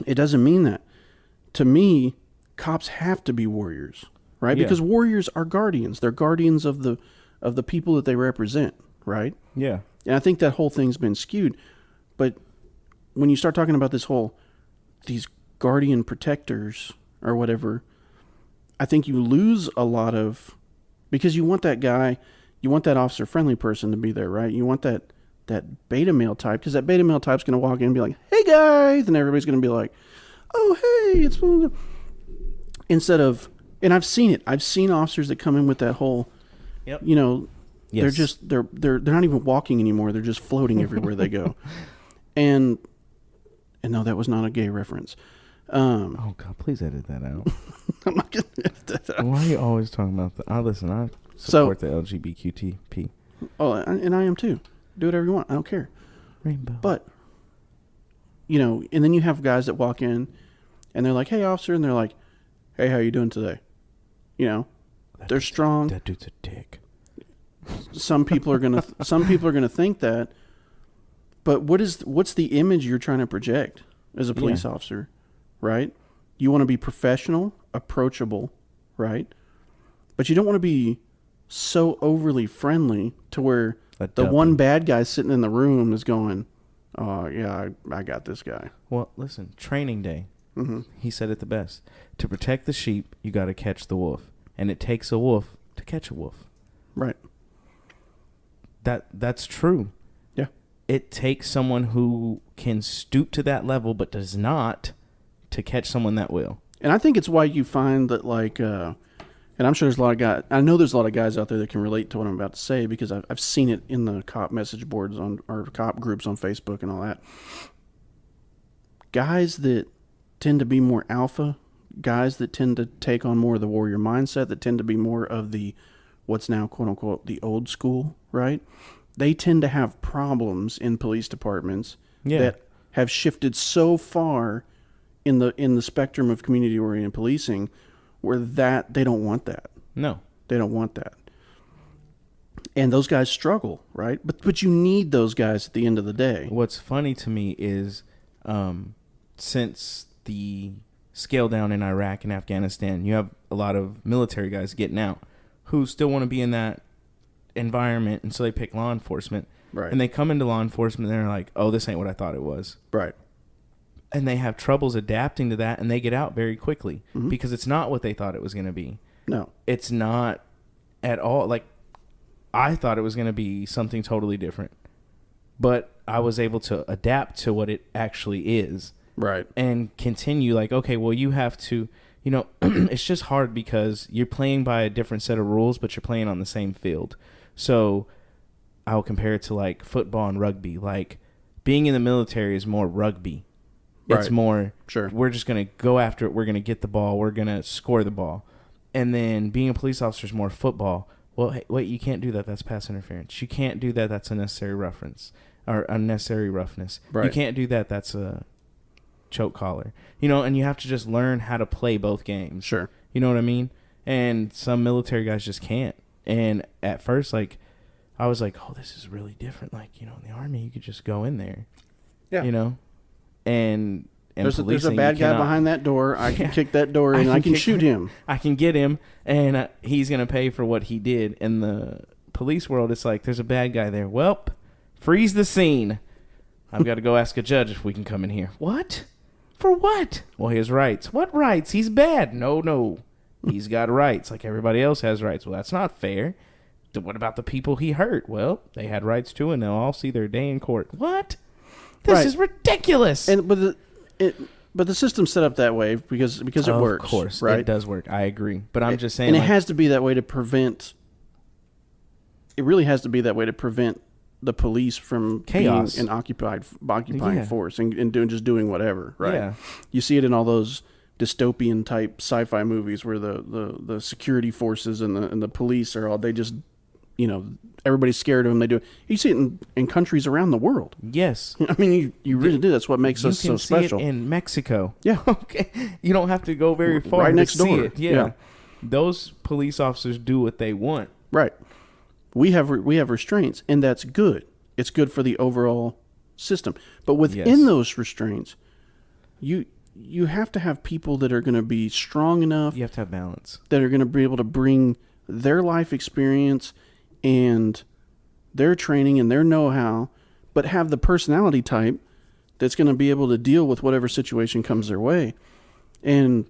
It doesn't mean that. To me, cops have to be warriors, right? Yeah. Because warriors are guardians. They're guardians of the people that they represent, right? Yeah. And I think that whole thing's been skewed. But when you start talking about these guardian protectors or whatever, I think you lose a lot of... Because you want that guy, you want that officer-friendly person to be there, right? You want that beta male type, because that beta male type's going to walk in and be like, hey, guys, and everybody's going to be like, oh, hey, it's... Instead of... And I've seen it. I've seen officers that come in with that whole, yes. They're just... They're not even walking anymore. They're just floating everywhere they go. And no, that was not a gay reference. Oh, God, please edit that out. I'm not going to edit that out. Why are you always talking about that? Listen, I support the LGBTQP. Oh, and I am too. Do whatever you want. I don't care. Rainbow. But, and then you have guys that walk in and they're like, hey, officer. And they're like, hey, how you doing today? They're strong. That dude's a dick. Some people are going to think that. But what's the image you're trying to project as a police officer? Right? You want to be professional, approachable, right? But you don't want to be so overly friendly to where the one bad guy sitting in the room is going, oh, yeah, I got this guy. Well, listen, training day. Mm-hmm. He said it the best. To protect the sheep, you got to catch the wolf. And it takes a wolf to catch a wolf. Right. That's true. Yeah. It takes someone who can stoop to that level but does not... to catch someone that will. And I think it's why you find that, and I'm sure there's a lot of guys, I know there's a lot of guys out there that can relate to what I'm about to say because I've seen it in the cop message boards or cop groups on Facebook and all that. Guys that tend to be more alpha, guys that tend to take on more of the warrior mindset, that tend to be more of the, what's now, quote unquote, the old school, right? They tend to have problems in police departments that have shifted so far in the spectrum of community-oriented policing where they don't want that. No. They don't want that. And those guys struggle, right? But you need those guys at the end of the day. What's funny to me is since the scale down in Iraq and Afghanistan, you have a lot of military guys getting out who still want to be in that environment, and so they pick law enforcement. Right. And they come into law enforcement and they're like, oh, this ain't what I thought it was. Right. And they have troubles adapting to that, and they get out very quickly because it's not what they thought it was going to be. No. It's not at all. Like, I thought it was going to be something totally different. But I was able to adapt to what it actually is. Right. And continue like, okay, well, you have to, it's just hard because you're playing by a different set of rules, but you're playing on the same field. So I'll compare it to like football and rugby. Like, being in the military is more rugby. Right. It's more, sure, we're just going to go after it. We're going to get the ball. We're going to score the ball. And then being a police officer is more football. Well, hey, wait, you can't do that. That's pass interference. You can't do that. That's unnecessary roughness. Right. You can't do that. That's a choke collar. And you have to just learn how to play both games. Sure. You know what I mean? And some military guys just can't. And at first, I was like, oh, this is really different. In the Army, you could just go in there. Yeah. And policing. There's a bad guy behind that door. I can kick that door in and I can shoot him. I can get him, and he's going to pay for what he did. In the police world, it's like, there's a bad guy there. Well, freeze the scene. I've got to go ask a judge if we can come in here. What? For what? Well, he has rights. What rights? He's bad. No. He's got rights like everybody else has rights. Well, that's not fair. What about the people he hurt? Well, they had rights too, and they'll all see their day in court. What? This is ridiculous. But the system's set up that way because it works. Of course, right? It does work. I agree. But I'm just saying, and it has to be that way to prevent. It really has to be that way to prevent the police from chaos, being an occupying force and doing whatever. Right. Yeah. You see it in all those dystopian type sci-fi movies where the security forces and the police are all, they just, everybody's scared of them. They do. You see it in countries around the world. Yes. I mean, you really do. That's what makes us so special. You can see it in Mexico. Yeah. Okay. You don't have to go very far right next to see door. it. Yeah. Those police officers do what they want. Right. We have restraints, and that's good. It's good for the overall system. But within those restraints, you have to have people that are going to be strong enough. You have to have balance. That are going to be able to bring their life experience and their training and their know-how, but have the personality type that's going to be able to deal with whatever situation comes their way. And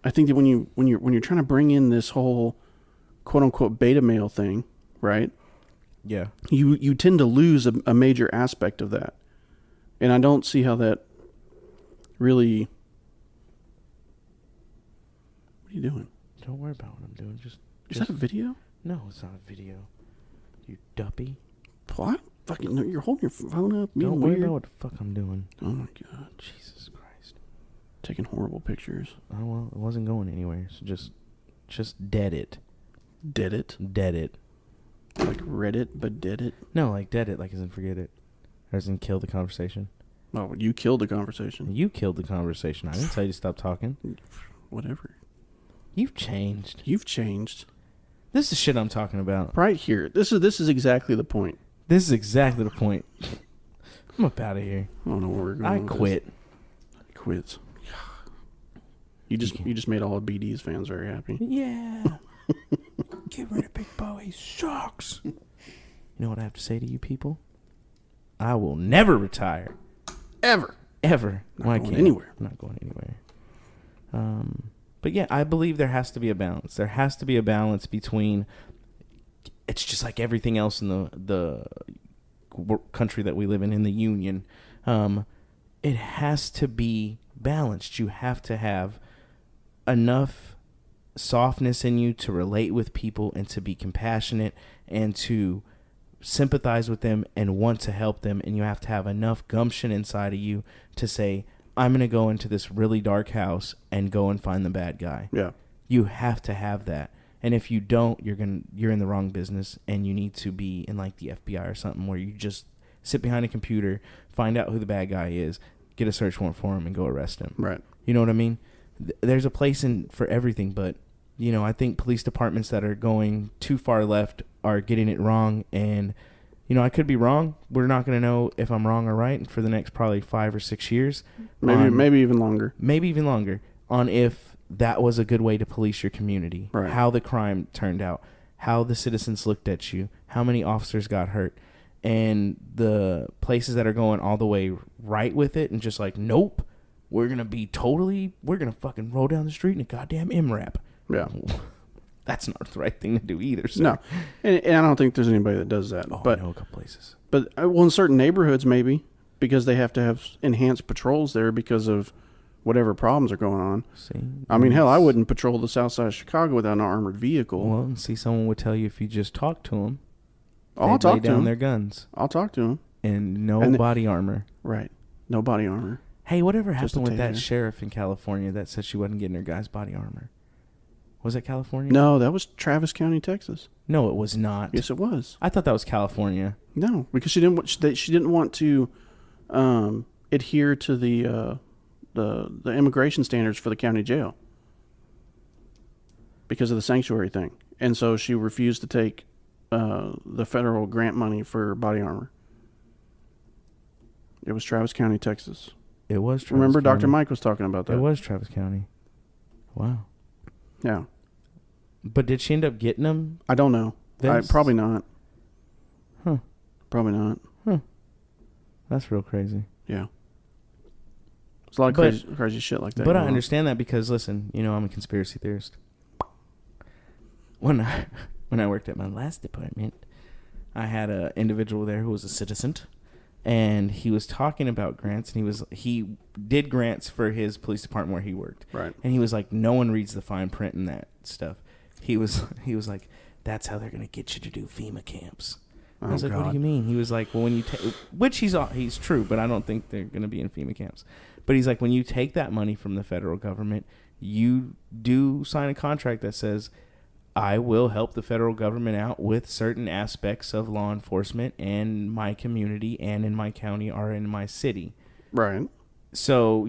I think that when you're trying to bring in this whole quote unquote beta male thing, right? Yeah. You tend to lose a major aspect of that. And I don't see how that really. What are you doing? Don't worry about what I'm doing. Is that a video? No, it's not a video. You duppy. What? Fucking no, you're holding your phone up. Don't worry about what the fuck I'm doing. Oh my god. Jesus Christ. Taking horrible pictures. Oh well, it wasn't going anywhere. So just dead it. Dead it? Dead it. Like Reddit, but dead it? No, like dead it, like as in forget it. As in kill the conversation. Oh, you killed the conversation. You killed the conversation. I didn't tell you to stop talking. Whatever. You've changed. You've changed. This is the shit I'm talking about. Right here. This is exactly the point. This is exactly the point. I'm up out of here. I don't know where we're going. I quit. I quit. You just made all of BD's fans very happy. Yeah. Get rid of Bigbo. He sucks. You know what I have to say to you people? I will never retire. Ever. Not going anywhere. I'm not going anywhere. But yeah, I believe there has to be a balance. There has to be a balance between. It's just like everything else in the country that we live in the union. It has to be balanced. You have to have enough softness in you to relate with people and to be compassionate and to sympathize with them and want to help them. And you have to have enough gumption inside of you to say, I'm going to go into this really dark house and go and find the bad guy. Yeah. You have to have that. And if you don't, you're in the wrong business, and you need to be in like the FBI or something where you just sit behind a computer, find out who the bad guy is, get a search warrant for him, and go arrest him. Right. You know what I mean? There's a place for everything, but I think police departments that are going too far left are getting it wrong, and I could be wrong. We're not going to know if I'm wrong or right for the next probably 5 or 6 years. Maybe even longer. Maybe even longer on if that was a good way to police your community, right. How the crime turned out, how the citizens looked at you, how many officers got hurt, and the places that are going all the way right with it and just like, nope, we're going to fucking roll down the street in a goddamn MRAP. Yeah. That's not the right thing to do either, sir. No. And I don't think there's anybody that does that. Oh, but, I know a couple places. But, in certain neighborhoods, maybe, because they have to have enhanced patrols there because of whatever problems are going on. See? I mean, hell, I wouldn't patrol the south side of Chicago without an armored vehicle. Well, see, someone would tell you if you just talk to them, I'll talk to them. Lay down their guns. I'll talk to them. And body armor. Right. No body armor. Hey, whatever happened with that sheriff in California that said she wasn't getting her guy's body armor? Was it California? No, that was Travis County, Texas. No, it was not. Yes, it was. I thought that was California. No, because she didn't want to adhere to the immigration standards for the county jail because of the sanctuary thing, and so she refused to take the federal grant money for body armor. It was Travis County, Texas. It was Travis Remember, County. Dr. Mike was talking about that. It was Travis County. Wow. Yeah. But did she end up getting them? I don't know. Probably not. Huh. Probably not. Huh. That's real crazy. Yeah. There's a lot of crazy shit like that. But I understand that because, listen, I'm a conspiracy theorist. When I worked at my last department, I had an individual there who was a citizen, and he was talking about grants, and he did grants for his police department where he worked. Right. And he was like, no one reads the fine print in that stuff. He was like, that's how they're going to get you to do FEMA camps. I was like, what do you mean? He was like, well, when you take, which he's true, but I don't think they're going to be in FEMA camps. But he's like, when you take that money from the federal government, you do sign a contract that says, I will help the federal government out with certain aspects of law enforcement in my community and in my county or in my city. Right. So,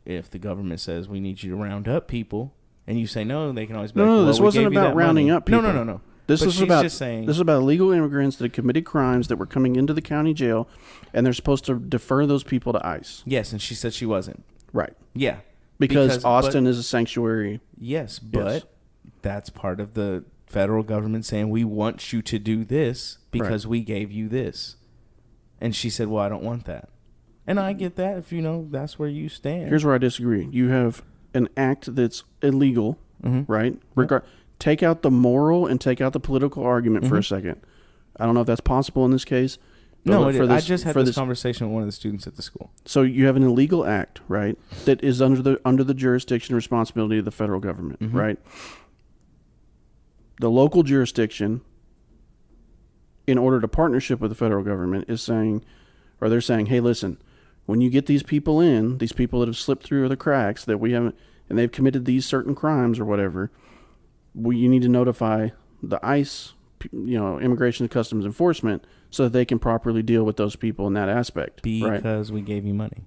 if the government says we need you to round up people and you say no, they can always be no, this wasn't about rounding up people. No. This is about illegal immigrants that had committed crimes that were coming into the county jail, and they're supposed to defer those people to ICE. Yes, and she said she wasn't. Right. Yeah. Because Austin is a sanctuary. Yes, but that's part of the federal government saying we want you to do this because we gave you this. And she said, well, I don't want that. And I get that if that's where you stand. Here's where I disagree. You have an act that's illegal, right? Take out the moral and take out the political argument for a second. I don't know if that's possible in this case. No, I just had this conversation with one of the students at the school. So you have an illegal act, right, that is under the jurisdiction and responsibility of the federal government, right? The local jurisdiction, in order to partnership with the federal government, they're saying, hey, listen, when you get these people that have slipped through the cracks that we haven't, and they've committed these certain crimes or whatever, you need to notify the ICE, Immigration and Customs Enforcement, so that they can properly deal with those people in that aspect. Because we gave you money.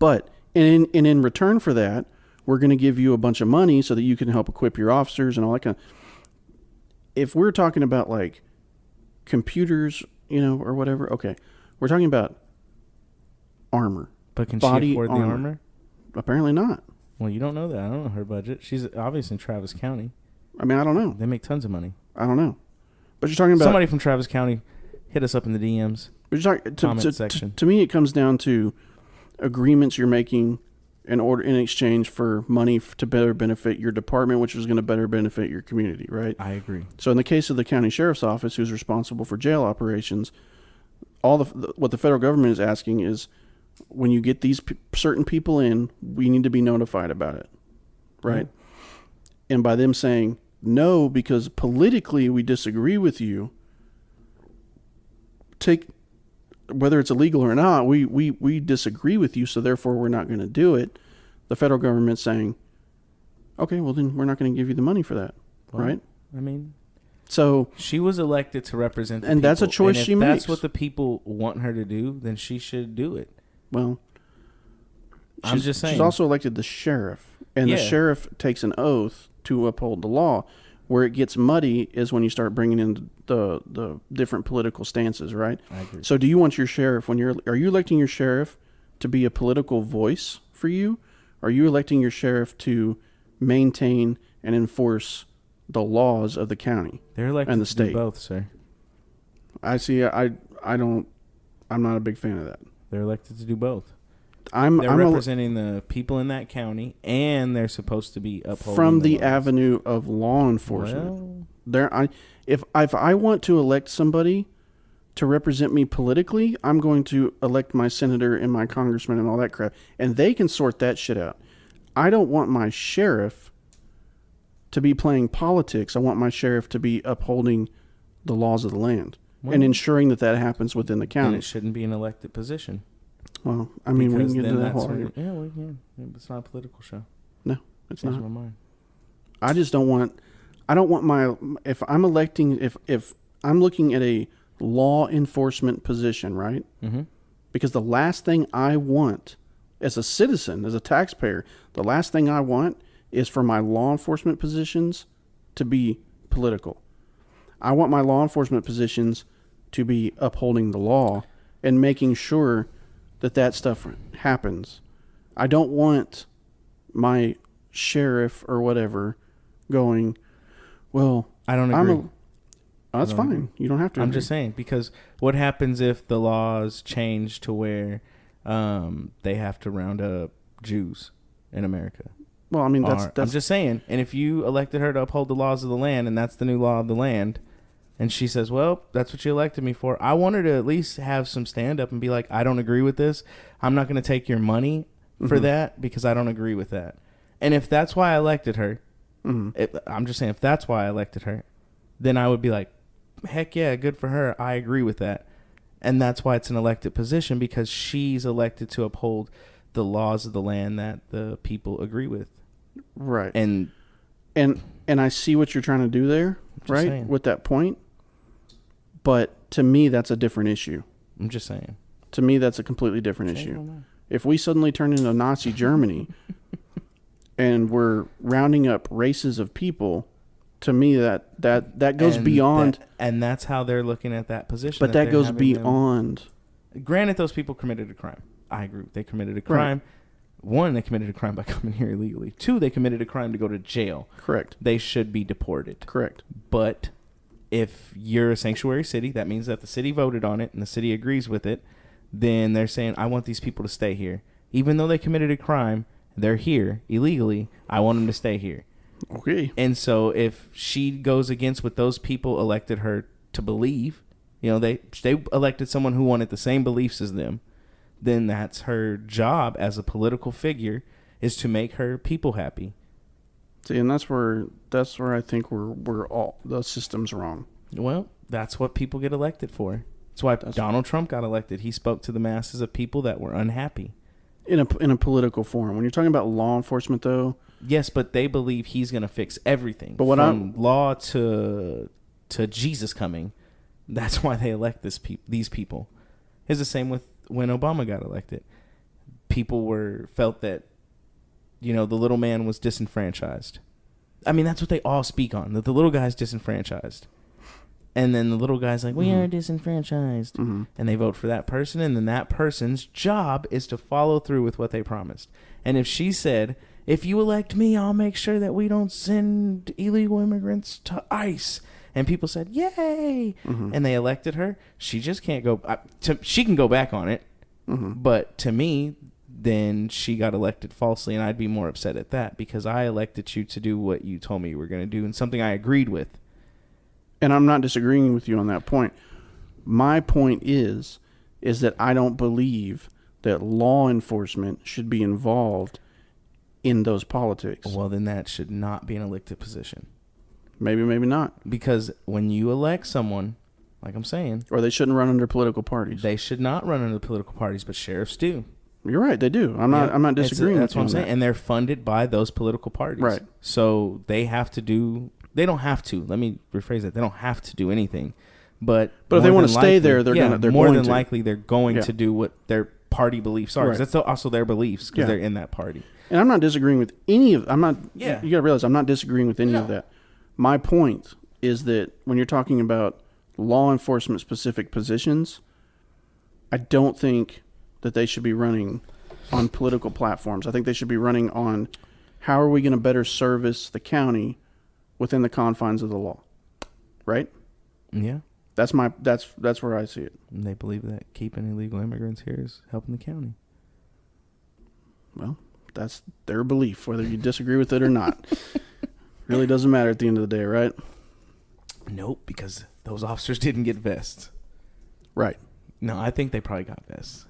But in return for that, we're going to give you a bunch of money so that you can help equip your officers and all that kind of. If we're talking about like computers, or whatever, okay, we're talking about armor. But can she afford the armor? Apparently not. Well, you don't know that. I don't know her budget. She's obviously in Travis County. I mean, I don't know. They make tons of money. I don't know. But you're talking about somebody from Travis County. Hit us up in the DMs. Comment section. To me, it comes down to agreements you're making in exchange for money to better benefit your department, which is going to better benefit your community, right? I agree. So in the case of the county sheriff's office, who's responsible for jail operations, what the federal government is asking is, when you get these certain people in, we need to be notified about it, right? And by them saying no, because politically we disagree with you, whether it's illegal or not, we disagree with you, so therefore we're not going to do it. The federal government's saying, okay, well then we're not going to give you the money for that, right? I mean, so she was elected to represent the and people, that's a choice she makes. If that's what the people want her to do, then she should do it. Well, I'm just saying. She's also elected the sheriff, and the sheriff takes an oath to uphold the law. Where it gets muddy is when you start bringing in the different political stances, right? I agree. So do you want your sheriff, are you electing your sheriff to be a political voice for you? Or are you electing your sheriff to maintain and enforce the laws of the county They're elected and the to state? Do both, sir. I see. I'm not a big fan of that. They're elected to do both. They're representing the people in that county, and they're supposed to be upholding from the laws. avenue of law enforcement. If I want to elect somebody to represent me politically, I'm going to elect my senator and my congressman and all that crap, and they can sort that shit out. I don't want my sheriff to be playing politics. I want my sheriff to be upholding the laws of the land and ensuring that happens within the county. And it shouldn't be an elected position. Well, I mean, we can get into that whole argument. Yeah, we can. It's not a political show. No, it's not. My mind. I just don't want. I don't want if I'm electing, if I'm looking at a law enforcement position, right? Mm-hmm. Because the last thing I want as a citizen, as a taxpayer, the last thing I want is for my law enforcement positions to be political. I want my law enforcement positions to be upholding the law and making sure that stuff happens. I don't want my sheriff or whatever going, well, I don't agree. That's fine. Agree. You don't have to. I'm just saying, because what happens if the laws change to where they have to round up Jews in America? Well, I mean, that's I'm just saying. And if you elected her to uphold the laws of the land, and that's the new law of the land, and she says, well, that's what you elected me for, I want her to at least have some stand-up and be like, I don't agree with this. I'm not going to take your money for that because I don't agree with that. And if that's why I elected her, I'm just saying, if that's why I elected her, then I would be like, heck yeah, good for her. I agree with that. And that's why it's an elected position, because she's elected to uphold the laws of the land that the people agree with. Right. And I see what you're trying to do there, right? Saying. With that point. But to me, that's a different issue. I'm just saying. To me, that's a completely different issue. If we suddenly turn into Nazi Germany and we're rounding up races of people, to me that goes beyond. And that's how they're looking at that position. But that goes beyond. Granted, those people committed a crime. I agree. They committed a crime. Right. One, they committed a crime by coming here illegally. Two, they committed a crime to go to jail. Correct. They should be deported. Correct. But if you're a sanctuary city, that means that the city voted on it and the city agrees with it. Then they're saying, I want these people to stay here. Even though they committed a crime, they're here illegally. I want them to stay here. Okay. And so if she goes against what those people elected her to believe, they elected someone who wanted the same beliefs as them, then that's her job as a political figure, is to make her people happy. See, and that's where I think we're all, the system's wrong. Well, that's what people get elected for. That's why Donald Trump got elected. He spoke to the masses of people that were unhappy. In a political forum. When you're talking about law enforcement, though. Yes, but they believe he's going to fix everything. But from law to Jesus coming, that's why they elect these people. It's the same with when Obama got elected. People felt that, the little man was disenfranchised. I mean, that's what they all speak on, that the little guy's disenfranchised. And then the little guy's like, we are disenfranchised. Mm-hmm. And they vote for that person. And then that person's job is to follow through with what they promised. And if she said, if you elect me, I'll make sure that we don't send illegal immigrants to ICE. And people said, yay. Mm-hmm. And they elected her. She just can't go. She can go back on it. Mm-hmm. But to me, then she got elected falsely. And I'd be more upset at that, because I elected you to do what you told me you were going to do, and something I agreed with. And I'm not disagreeing with you on that point. My point is that I don't believe that law enforcement should be involved in those politics. Well, then that should not be an elected position. Maybe not. Because when you elect someone, like I'm saying... Or they shouldn't run under political parties. They should not run under political parties, but sheriffs do. You're right, they do. I'm not disagreeing with you. That's what I'm saying. And they're funded by those political parties. Right. So they have to do... They don't have to. Let me rephrase that. They don't have to do anything. But if they want to stay there, they're going to. More than likely, they're going to do what their party beliefs are. Right. That's also their beliefs, because they're in that party. And I'm not disagreeing with any of... I'm not... Yeah. You got to realize I'm not disagreeing with any of that. My point is that when you're talking about law enforcement specific positions, I don't think that they should be running on political platforms. I think they should be running on how are we going to better service the county within the confines of the law, right? Yeah, that's where I see it. And they believe that keeping illegal immigrants here is helping the county. Well, that's their belief, whether you disagree with it or not. Really doesn't matter at the end of the day, right? Nope, because those officers didn't get vests. Right. No, I think they probably got vests.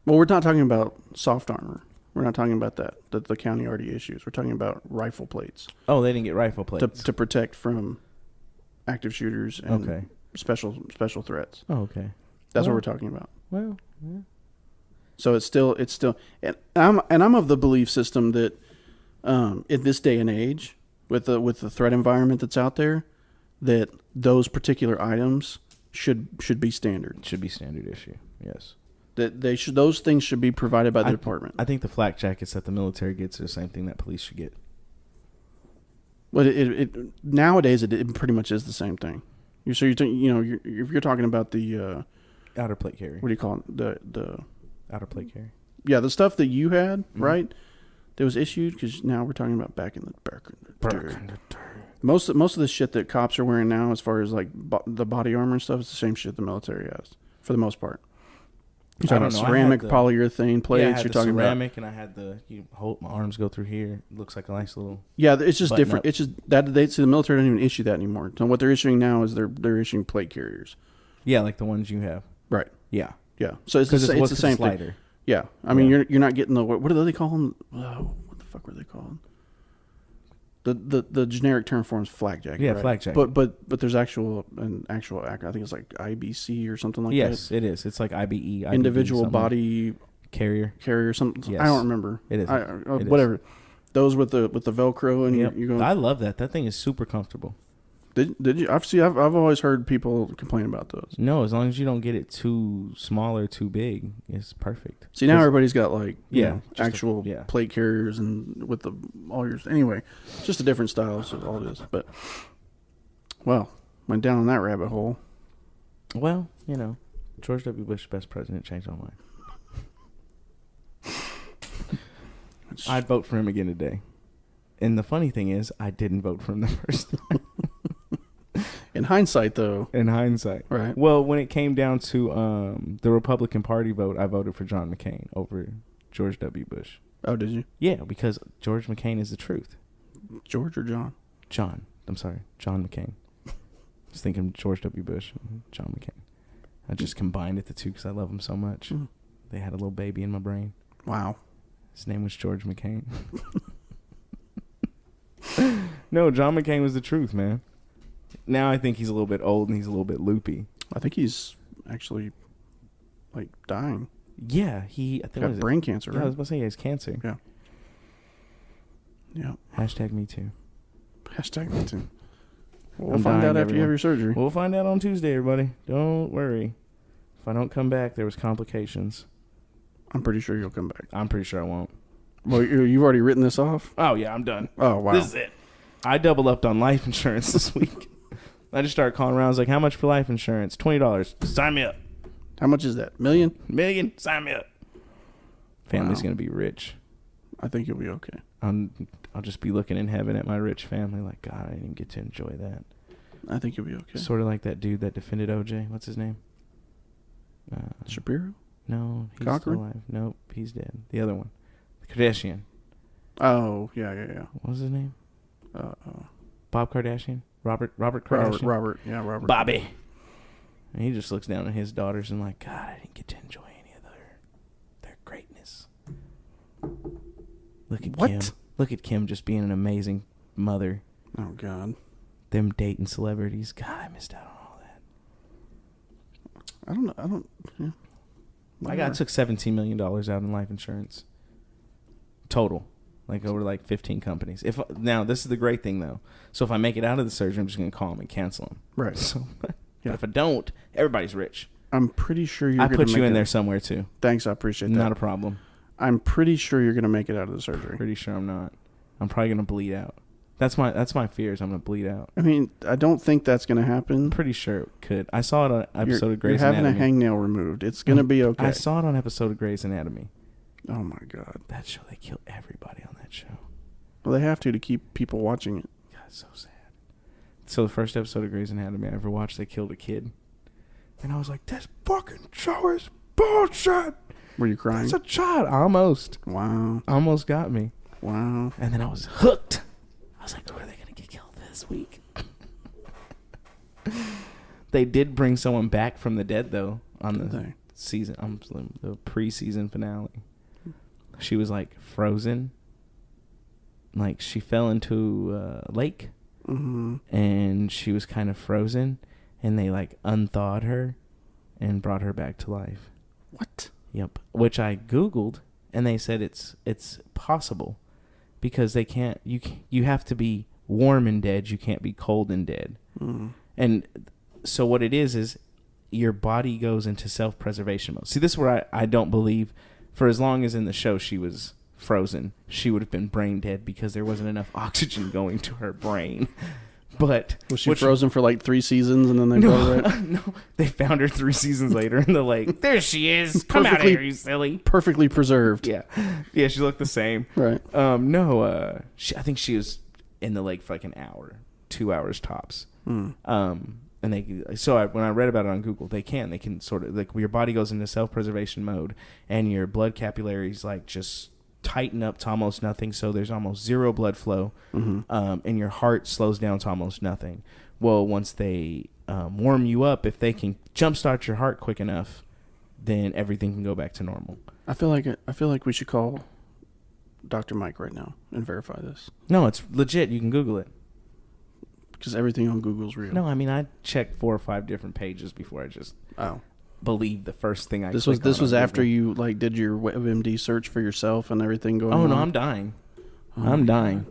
Well, we're not talking about soft armor. We're not talking about that the county already issues. We're talking about rifle plates. Oh, they didn't get rifle plates. To protect from active shooters and special threats. Oh, okay. That's what we're talking about. Well, yeah. So it's still, and I'm of the belief system that in this day and age, with the threat environment that's out there, that those particular items should be standard. Should be standard issue. Yes. That those things should be provided by the department. I think the flak jackets that the military gets are the same thing that police should get. Well, nowadays it pretty much is the same thing. If you're talking about the outer plate carry. What do you call it? The outer plate carry. the stuff that you had, right, that was issued, because now we're talking about back in the dirt. Most of the shit that cops are wearing now, as far as like the body armor and stuff, is the same shit the military has for the most part. You're talking about ceramic, polyurethane plates. You're talking ceramic, and I had my arms go through here. It looks like a nice little. Yeah, it's just different. Up. It's just that the military don't even issue that anymore. So what they're issuing now is they're issuing plate carriers. Yeah, like the ones you have. Right. Yeah. Yeah. So it's the same thing. Yeah. I mean, you're not getting the what do they call them? What the fuck were they called? The generic term for them is flak jacket. Yeah, right? flak jacket. But there's an actual I think it's like IBC or something like that. Yes, it is. It's like IBE. IBD, individual body carrier something. Yes. I don't remember. It is. Whatever. Is. Those with the Velcro and you go. I love that. That thing is super comfortable. Did you? I've always heard people complain about those. No, as long as you don't get it too small or too big, it's perfect. See, now everybody's got like actual yeah. plate carriers and with all yours. Anyway, just a different style. So all it is. But well, went down in that rabbit hole. Well, George W. Bush, best president, changed my mind. I'd vote for him again today. And the funny thing is, I didn't vote for him the first time. In hindsight, though. Right. Well, when it came down to the Republican Party vote, I voted for John McCain over George W. Bush. Oh, did you? Yeah, because George McCain is the truth. George or John? John. I'm sorry. John McCain. I was thinking George W. Bush and John McCain. I just combined the two because I love him so much. Mm. They had a little baby in my brain. Wow. His name was George McCain. No, John McCain was the truth, man. Now I think he's a little bit old and he's a little bit loopy. I think he's actually like dying. Yeah, I think got brain cancer. Yeah, right? I was about to say he has cancer. Yeah. Yeah. Hashtag me too. Hashtag me too. We'll find out after you have your surgery. We'll find out on Tuesday, everybody. Don't worry. If I don't come back, there was complications. I'm pretty sure you'll come back. I'm pretty sure I won't. Well, you've already written this off? Oh, yeah, I'm done. Oh, wow. This is it. I doubled up on life insurance this week. I just started calling around. I was like, how much for life insurance? $20. Sign me up. How much is that? $1,000,000? Sign me up. Family's going to be rich. I think you'll be okay. I'll just be looking in heaven at my rich family like, God, I didn't even get to enjoy that. I think you'll be okay. Sort of like that dude that defended OJ. What's his name? Shapiro? No, he's Cochran? still alive. Nope, he's dead. The other one. The Kardashian. Oh, yeah. What was his name? Bob Kardashian? Robert Kardashian? Robert. Bobby. And he just looks down at his daughters and like, God, I didn't get to enjoy any of their greatness. Look at Kim. Look at Kim just being an amazing mother. Oh, God. Them dating celebrities. God, I missed out on all that. Yeah. I took $17 million out in life insurance. Total. Like over like 15 companies. Now, this is the great thing, though. So if I make it out of the surgery, I'm just going to call them and cancel them. Right. So, but if I don't, everybody's rich. I'm pretty sure you're going to put you in there somewhere, too. Thanks, I appreciate that. Not a problem. I'm pretty sure you're going to make it out of the surgery. Pretty sure I'm not. I'm probably going to bleed out. That's my fears. I'm going to bleed out. I mean, I don't think that's going to happen. I'm pretty sure it could. I saw it on an episode of Grey's Anatomy. You're having a hangnail removed. It's going to be okay. I saw it on an episode of Grey's Anatomy. Oh, my God. That show, they kill everybody on that show. Well, they have to keep people watching it. God, it's so sad. So the first episode of Grey's Anatomy I ever watched, they killed a kid. And I was like, this fucking show is bullshit. Were you crying? It's a child. Almost. Wow. Almost got me. Wow. And then I was hooked. I was like, who are they going to get killed this week? They did bring someone back from the dead, though, on the season, the preseason finale. She was, like, frozen. Like, she fell into a lake. Mm-hmm. And she was kind of frozen. And they, like, unthawed her and brought her back to life. What? Yep. Which I Googled, and they said it's possible. Because they can't, you have to be warm and dead. You can't be cold and dead. Mm. And so what it is your body goes into self-preservation mode. See, this is where I don't believe, for as long as in the show she was frozen, she would have been brain dead because there wasn't enough oxygen going to her brain. But was she frozen for like 3 seasons and then they brought her right? No, they found her 3 seasons later in the lake. There she is. Come out of here, you silly. Perfectly preserved. Yeah, she looked the same. Right. I think she was in the lake for like an hour, 2 hours tops. And when I read about it on Google, they can sort of like your body goes into self-preservation mode and your blood capillaries like just tighten up to almost nothing, so there's almost zero blood flow, and your heart slows down to almost nothing. Well, once they warm you up, if they can jumpstart your heart quick enough, then everything can go back to normal. I feel like we should call Dr. Mike right now and verify this. No, it's legit. You can Google it. Because everything on Google's real. No, I mean I checked 4 or 5 different pages before I just believe the first thing I. This was after you like did your WebMD search for yourself and everything going on. Oh no, I'm dying. I'm dying.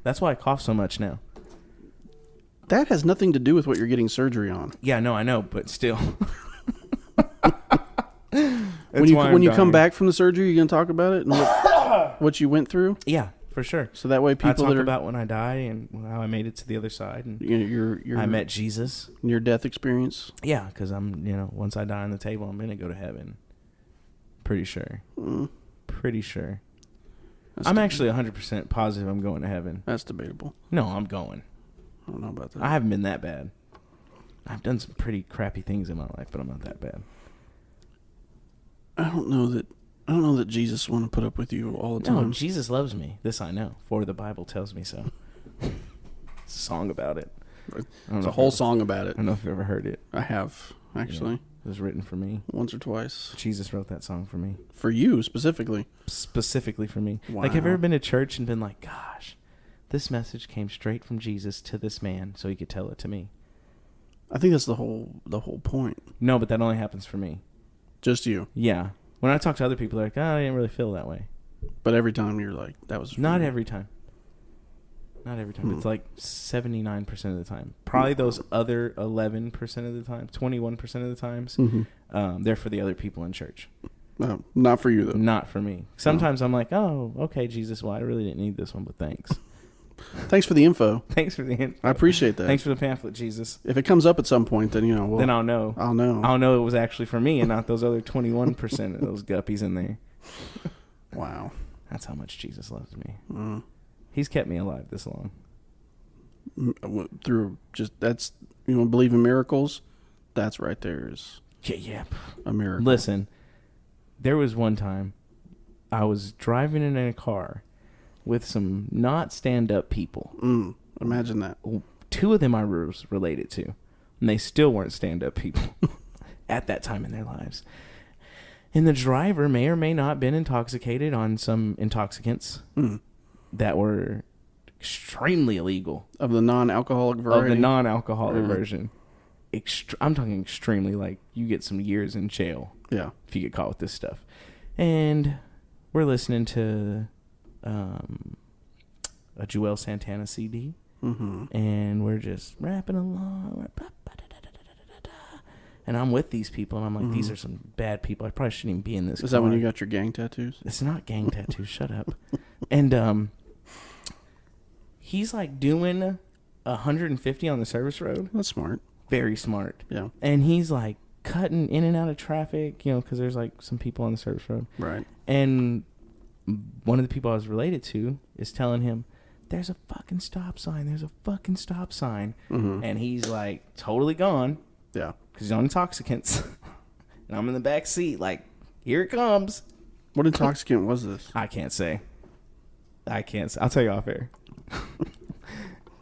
That's why I cough so much now. That has nothing to do with what you're getting surgery on. Yeah, no, I know, but still. When you come back from the surgery, you're gonna talk about it and what you went through. Yeah, for sure. So that way people I talk about when I die and how I made it to the other side and I met Jesus. Your death experience. Yeah, because once I die on the table, I'm gonna go to heaven. Pretty sure. Pretty sure. I'm actually 100% positive I'm going to heaven. That's debatable. No, I'm going. I don't know about that. I haven't been that bad. I've done some pretty crappy things in my life, but I'm not that bad. I don't know that Jesus want to put up with you all the time. No, Jesus loves me. This I know, for the Bible tells me so. It's a song about it. It's a whole song about it. I don't know if you've ever heard it. I have, actually. Yeah, it was written for me. Once or twice. Jesus wrote that song for me. For you, specifically? Specifically for me. Wow. Like, have you ever been to church and been like, gosh, this message came straight from Jesus to this man so he could tell it to me? I think that's the whole point. No, but that only happens for me. Just you? Yeah. When I talk to other people, they're like, I didn't really feel that way. But every time you're like, that was... Not every time. Not every time. It's like 79% of the time. Probably those other 11% of the time, 21% of the times, they're for the other people in church. Not for you, though. Not for me. Sometimes I'm like, oh, okay, Jesus, well, I really didn't need this one, but thanks. Thanks for the info. Thanks for the info. I appreciate that. Thanks for the pamphlet, Jesus. If it comes up at some point, then, then I'll know. I'll know. I'll know it was actually for me and not those other 21% of those guppies in there. Wow. That's how much Jesus loves me. He's kept me alive this long. Through that's, believe in miracles, that's right there is a miracle. Listen, there was one time I was driving in a car with some not stand-up people. Imagine that. 2 of them I was related to, and they still weren't stand-up people at that time in their lives. And the driver may or may not have been intoxicated on some intoxicants that were extremely illegal. Of the non-alcoholic variety? Of the non-alcoholic version. I'm talking extremely, like, you get some years in jail. Yeah. If you get caught with this stuff. And we're listening to a Joel Santana CD. And we're just rapping along. And I'm with these people, and I'm like, these are some bad people. I probably shouldn't even be in this car. Is that when you got your gang tattoos? It's not gang tattoos. Shut up. And he's like doing 150 on the service road. That's smart. Very smart. Yeah. And he's like cutting in and out of traffic, because there's like some people on the service road. Right. And one of the people I was related to is telling him, there's a fucking stop sign. There's a fucking stop sign. And he's like totally gone. Yeah. Because he's on intoxicants. And I'm in the back seat like, here it comes. What intoxicant was this? I can't say. I'll tell you off air.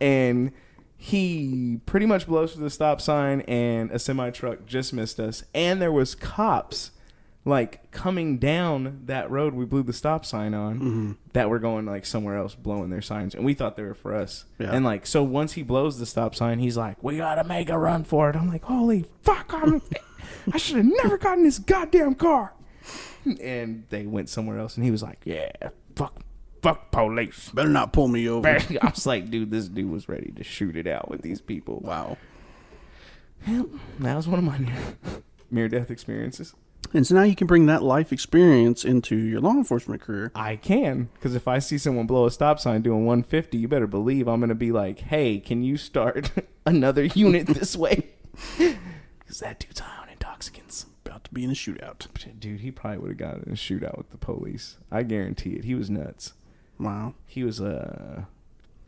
And he pretty much blows through the stop sign, and a semi-truck just missed us. And there was cops like coming down that road we blew the stop sign on that were going like somewhere else blowing their signs, and we thought they were for us. Yeah. And like, so once he blows the stop sign, he's like, we gotta make a run for it. I'm like, holy fuck, I should have never gotten this goddamn car. And they went somewhere else, and he was like, yeah, fuck police, better not pull me over. I was like, dude, this dude was ready to shoot it out with these people. Wow. Yep, that was one of my near death experiences. And so now you can bring that life experience into your law enforcement career. I can, because if I see someone blow a stop sign doing 150, you better believe I'm going to be like, hey, can you start another unit this way? Because that dude's high on intoxicants. About to be in a shootout. Dude, he probably would have gotten in a shootout with the police. I guarantee it. He was nuts. Wow. He was a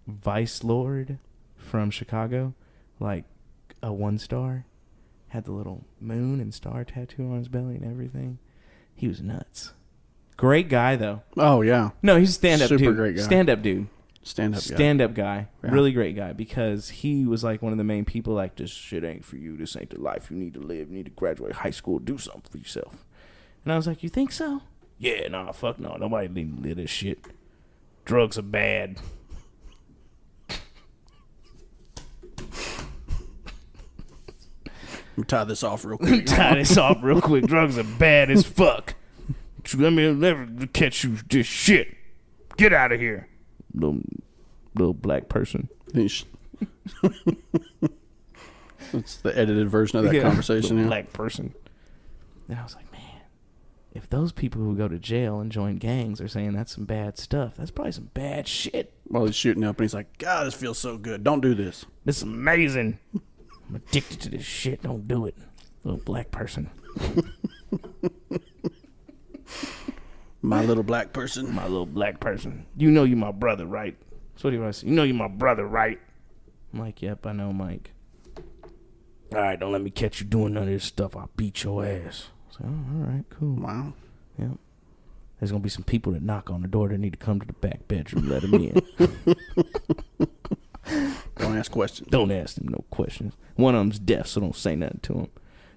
vice lord from Chicago, like a 1-star. Had the little moon and star tattoo on his belly and everything. He was nuts. Great guy, though. Oh, yeah. No, he's a stand-up dude. Super great guy. Stand-up dude. Stand-up guy. Yeah. Really great guy, because he was like one of the main people like, this shit ain't for you. This ain't the life you need to live. You need to graduate high school. Do something for yourself. And I was like, you think so? Yeah, nah, fuck no. Nobody need to live this shit. Drugs are bad. Tie this off real quick. Drugs are bad as fuck. Let me never catch you this shit. Get out of here. Little black person. That's the edited version of that conversation. Yeah. Black person. And I was like, man, if those people who go to jail and join gangs are saying that's some bad stuff, that's probably some bad shit. While he's shooting up and he's like, God, this feels so good. Don't do this. This is amazing. I'm addicted to this shit. Don't do it. Little black person. My little black person. My little black person. You know you my brother, right? That's what he was saying. You know you my brother, right? I'm like, yep, I know, Mike. All right, don't let me catch you doing none of this stuff. I'll beat your ass. I was like, oh, all right, cool. Wow. Yep. There's going to be some people that knock on the door that need to come to the back bedroom. Let them in. Don't ask questions. Don't ask them no questions. One of them's deaf, so don't say nothing to him.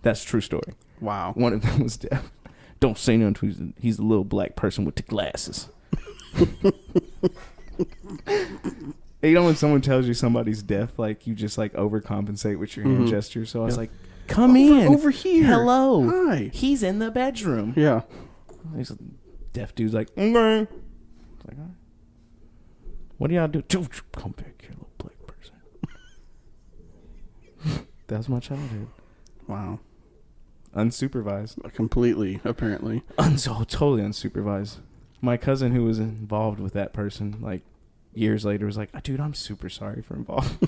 That's a true story. Wow. One of them was deaf. Don't say nothing to him. He's a little black person with the glasses. You know when someone tells you somebody's deaf, like you just like overcompensate with your hand gestures. So I was like, come in. Over here. Hello. Hi. He's in the bedroom. Yeah. He's a deaf dude's like, okay. It's like, all right. What do y'all do? Come back here, little black person. That was my childhood. Wow. Unsupervised. Completely, apparently. Totally unsupervised. My cousin who was involved with that person, like, years later was like, dude, I'm super sorry for involved.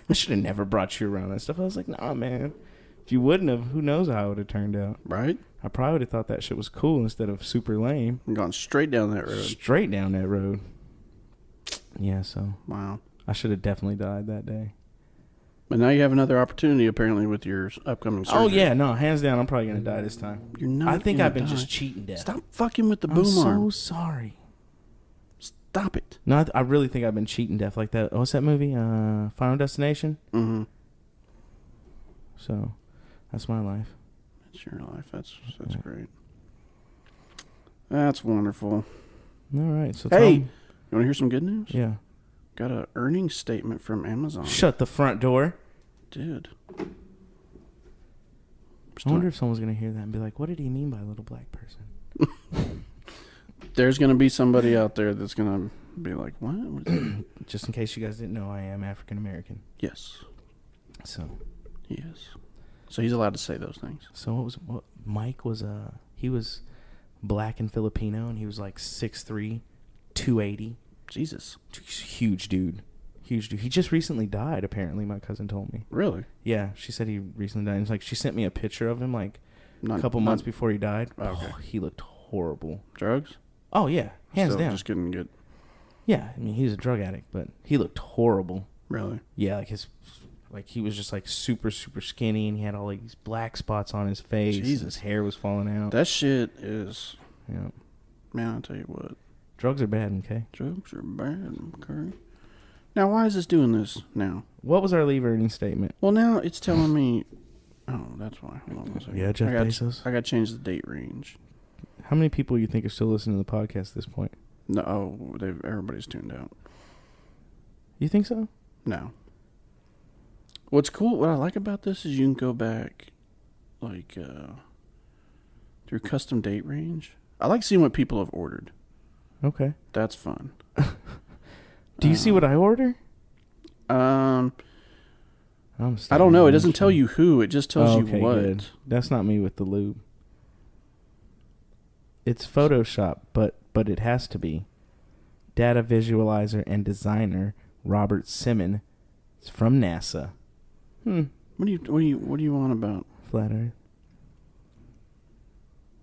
I should have never brought you around that stuff. I was like, nah, man. If you wouldn't have, who knows how it would have turned out. Right? I probably would have thought that shit was cool instead of super lame. And gone straight down that road. Straight down that road. Yeah, so. Wow. I should have definitely died that day. But now you have another opportunity, apparently, with your upcoming surgery. Oh, yeah, no, hands down, I'm probably going to die this time. You're not I think I've been die. just cheating death. Stop fucking with the boom I'm arm. so sorry. Stop it. No, I really think I've been cheating death like that. What's that movie? Final Destination? Mm-hmm. So, that's my life. That's your life. That's great. That's wonderful. All right. So hey, you want to hear some good news? Yeah. Got an earnings statement from Amazon. Shut the front door. Dude. I wonder if someone's going to hear that and be like, what did he mean by little black person? There's going to be somebody out there that's going to be like, what? What is that? Just in case you guys didn't know, I am African American. Yes. So. Yes. So he's allowed to say those things. So Mike was he was black and Filipino, and he was like 6'3", 280. Jesus. Huge dude. He just recently died, apparently, my cousin told me. Really? Yeah, she said he recently died. It's like she sent me a picture of him like a couple months before he died. Okay. Oh, he looked horrible. Drugs? Oh, yeah. Hands Still down. Just couldn't get... Yeah, I mean, he's a drug addict, but he looked horrible. Really? Yeah, he was just like super, super skinny, and he had all these black spots on his face. Jesus. His hair was falling out. That shit is... Yeah. Man, I'll tell you what. Drugs are bad, okay? Drugs are bad, okay? Now, why is this doing this now? What was our leave earning statement? Well, now it's telling me... Oh, that's why. Hold on one second. Yeah, Jeff Bezos. I got to change the date range. How many people you think are still listening to the podcast at this point? No, everybody's tuned out. You think so? No. What's cool, what I like about this is you can go back, like, through custom date range. I like seeing what people have ordered. Okay. That's fun. Do you see what I order? I don't know. It doesn't tell you who. It just tells you what. Good. That's not me with the lube. It's Photoshop, but it has to be. Data visualizer and designer Robert Simon. It's from NASA. What do you want about? Flat Earth.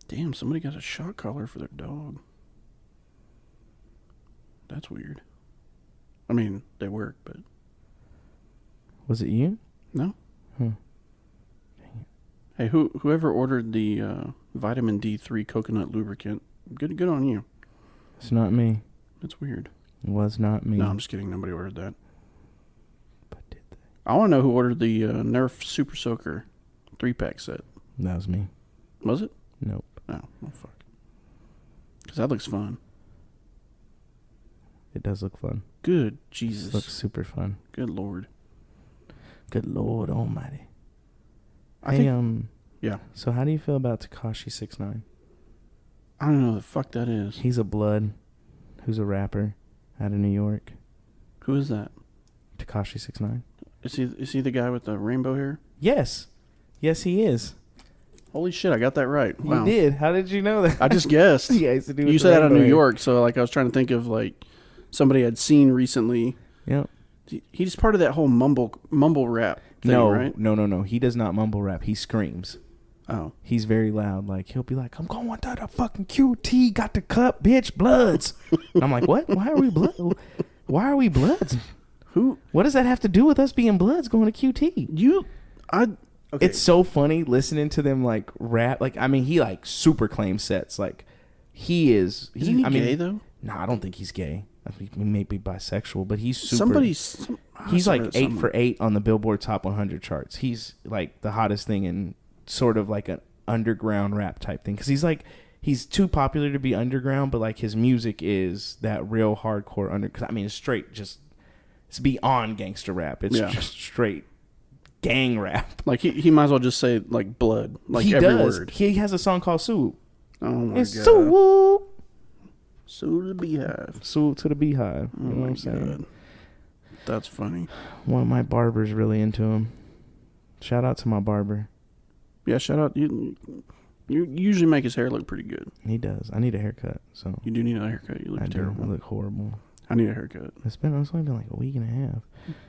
Damn, somebody got a shock collar for their dog. That's weird. I mean, they work, but... Was it you? No. Dang it. Hey, whoever ordered the vitamin D3 coconut lubricant, good on you. It's not me. That's weird. It was not me. No, I'm just kidding. Nobody ordered that. But did they? I want to know who ordered the Nerf Super Soaker 3-pack set. That was me. Was it? Nope. Oh, well, fuck. Because that looks fun. It does look fun. Good Jesus. It looks super fun. Good Lord. Good Lord Almighty. I think, yeah. So how do you feel about Tekashi 6ix9ine? I don't know who the fuck that is. He's a blood who's a rapper out of New York. Who is that? Tekashi 6ix9ine. Is he the guy with the rainbow hair? Yes. Yes, he is. Holy shit, I got that right. Wow. You did. How did you know that? I just guessed. Yeah, it's to do with you said that out of New York, so like I was trying to think of like somebody I'd seen recently. Yep. He's part of that whole mumble rap thing, right? No. He does not mumble rap. He screams. Oh. He's very loud. Like, he'll be like, I'm going to the fucking QT, got the cup, bitch, bloods. And I'm like, what? Why are we bloods? Who? What does that have to do with us being bloods going to QT? Okay. It's so funny listening to them like rap. Like, I mean, he like super claims sets. Like, Isn't he gay though? No, I don't think he's gay. I think he may be bisexual, but he's super. He's like 8 for 8 on the Billboard Top 100 charts. He's like the hottest thing in sort of like an underground rap type thing. Because he's too popular to be underground, but like his music is that real hardcore Because I mean, it's straight it's beyond gangster rap. It's just straight gang rap. Like he might as well just say like blood, like he every does. word. He has a song called Swoop. Oh my it's god. Swoop. Swoop to the beehive. Swoop to the beehive. Oh you know what I'm god. saying? That's funny. One of my barbers really into him. Shout out to my barber. Yeah, shout out. You usually make his hair look pretty good. He does. I need a haircut. So you do need a haircut. You look terrible. I look horrible. I need a haircut. It's only been like a week and a half.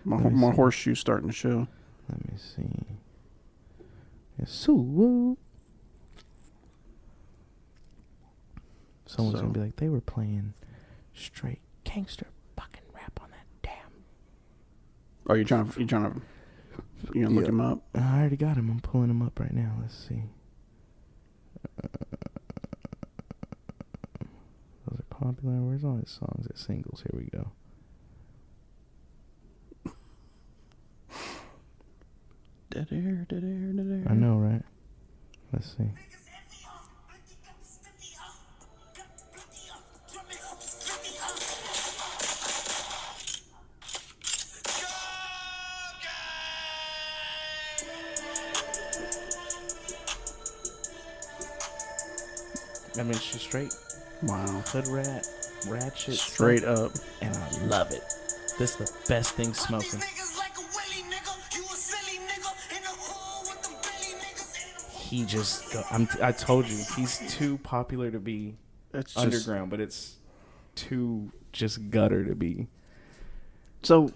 My horseshoe's starting to show. Let me see. It's Swoop. Someone's gonna be like, they were playing straight gangster fucking rap on that damn. Oh, you trying to look him up? I already got him. I'm pulling him up right now. Let's see. Those are popular. Where's all his songs? At singles. Here we go. Dead air. I know, right? Let's see. I mean, she's straight. Wow. Hood ratchet. Straight stuff. up. And I love it. This is the best thing smoking. He just, I told you, he's too popular to be underground, but it's too just gutter to be. So,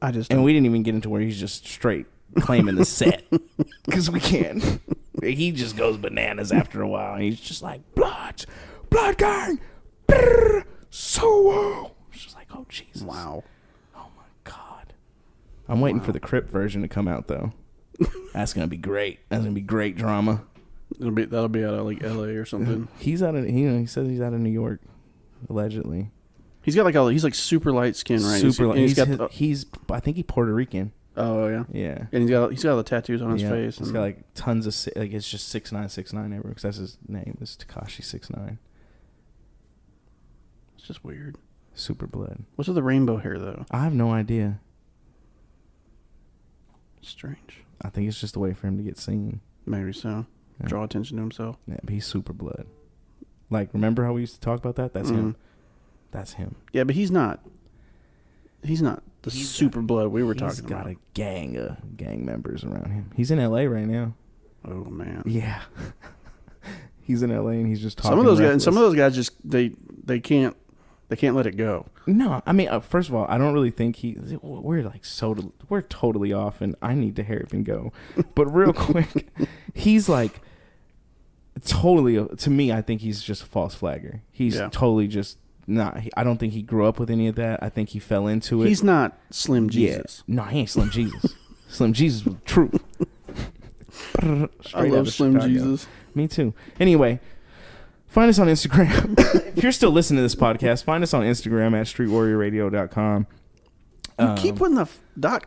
and we didn't even get into where he's just straight claiming the set. Because we can't. He just goes bananas after a while. And he's just like, blood gang, brrr, so it's just like, oh Jesus, wow, oh my God. I'm waiting for the Crip version to come out though. That's gonna be great. That's gonna be great drama. That'll be out of like L.A. or something. He's out of he says he's out of New York, allegedly. He's got he's like super light skin, right? Super light. He's I think he's Puerto Rican. Oh yeah, yeah. And he's got all the tattoos on his face. He's got like tons of like it's just 6ix9ine everywhere because that's his name. It's Tekashi 6ix9ine. It's just weird. Super blood. What's with the rainbow hair though? I have no idea. Strange. I think it's just a way for him to get seen. Maybe so. Yeah. Draw attention to himself. Yeah, but he's super blood. Like, remember how we used to talk about that? That's him. That's him. Yeah, but he's not the super blood we were talking about. He's got a gang of gang members around him. He's in L.A. right now. Oh, man. Yeah. He's in LA and he's just talking. Some of those reckless. guys, some of those guys just they can't let it go. No, I mean, first of all, I don't really think we're totally off, and I need to hairpin go. But real quick, he's like totally, to me, I think he's just a false flagger. He's totally just not. I don't think he grew up with any of that. I think he fell into it. He's not Slim Jesus. Yeah. No, he ain't Slim Jesus. Slim Jesus was truth. I love Slim Jesus. Me too. Anyway, find us on Instagram. If you're still listening to this podcast, find us on Instagram at streetwarriorradio.com. You keep putting the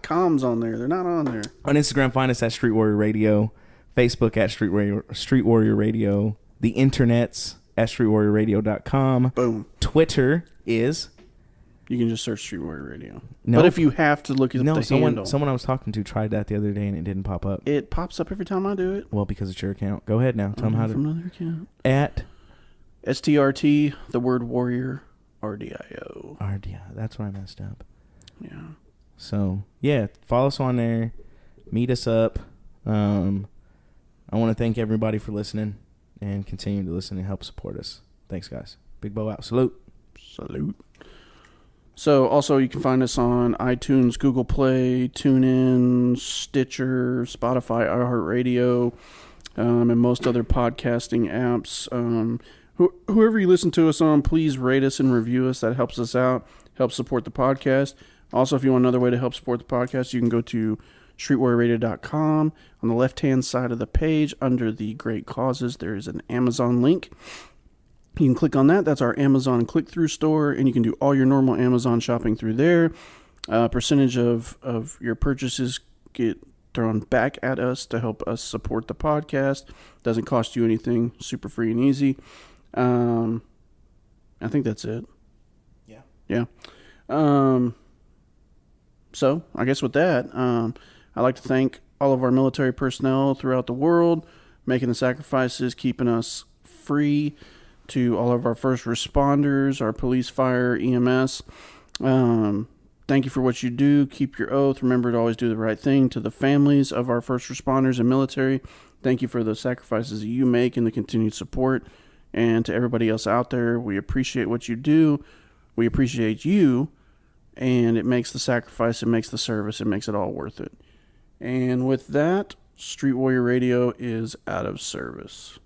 .coms on there. They're not on there. On Instagram, find us at Street Warrior Radio. Facebook at Street Warrior Radio. The internets at streetwarriorradio.com. Boom. Twitter is... You can just search Street Warrior Radio. No. But if you have to look at the handle. Someone I was talking to tried that the other day and it didn't pop up. It pops up every time I do it. Well, because it's your account. Go ahead now. Tell them how to... From another account. At... STRT, the word warrior, RDIO. RDIO. That's where I messed up. Yeah. So, yeah. Follow us on there. Meet us up. I want to thank everybody for listening and continue to listen and help support us. Thanks, guys. Bigbo out. Salute. Salute. So, also, you can find us on iTunes, Google Play, TuneIn, Stitcher, Spotify, iHeartRadio, and most other podcasting apps. Whoever you listen to us on, please rate us and review us. That helps us out, helps support the podcast. Also, if you want another way to help support the podcast, you can go to streetwarriorradio.com. On the left-hand side of the page, under the Great Causes, there is an Amazon link. You can click on that. That's our Amazon click-through store, and you can do all your normal Amazon shopping through there. Percentage of your purchases get thrown back at us to help us support the podcast. Doesn't cost you anything. Super free and easy. I think that's it. Yeah. So, I guess with that, I'd like to thank all of our military personnel throughout the world, making the sacrifices, keeping us free. To all of our first responders, our police, fire, EMS, thank you for what you do. Keep your oath. Remember to always do the right thing. To the families of our first responders and military, thank you for the sacrifices that you make and the continued support. And to everybody else out there, we appreciate what you do. We appreciate you. And it makes the sacrifice, it makes the service, it makes it all worth it. And with that, Street Warrior Radio is out of service.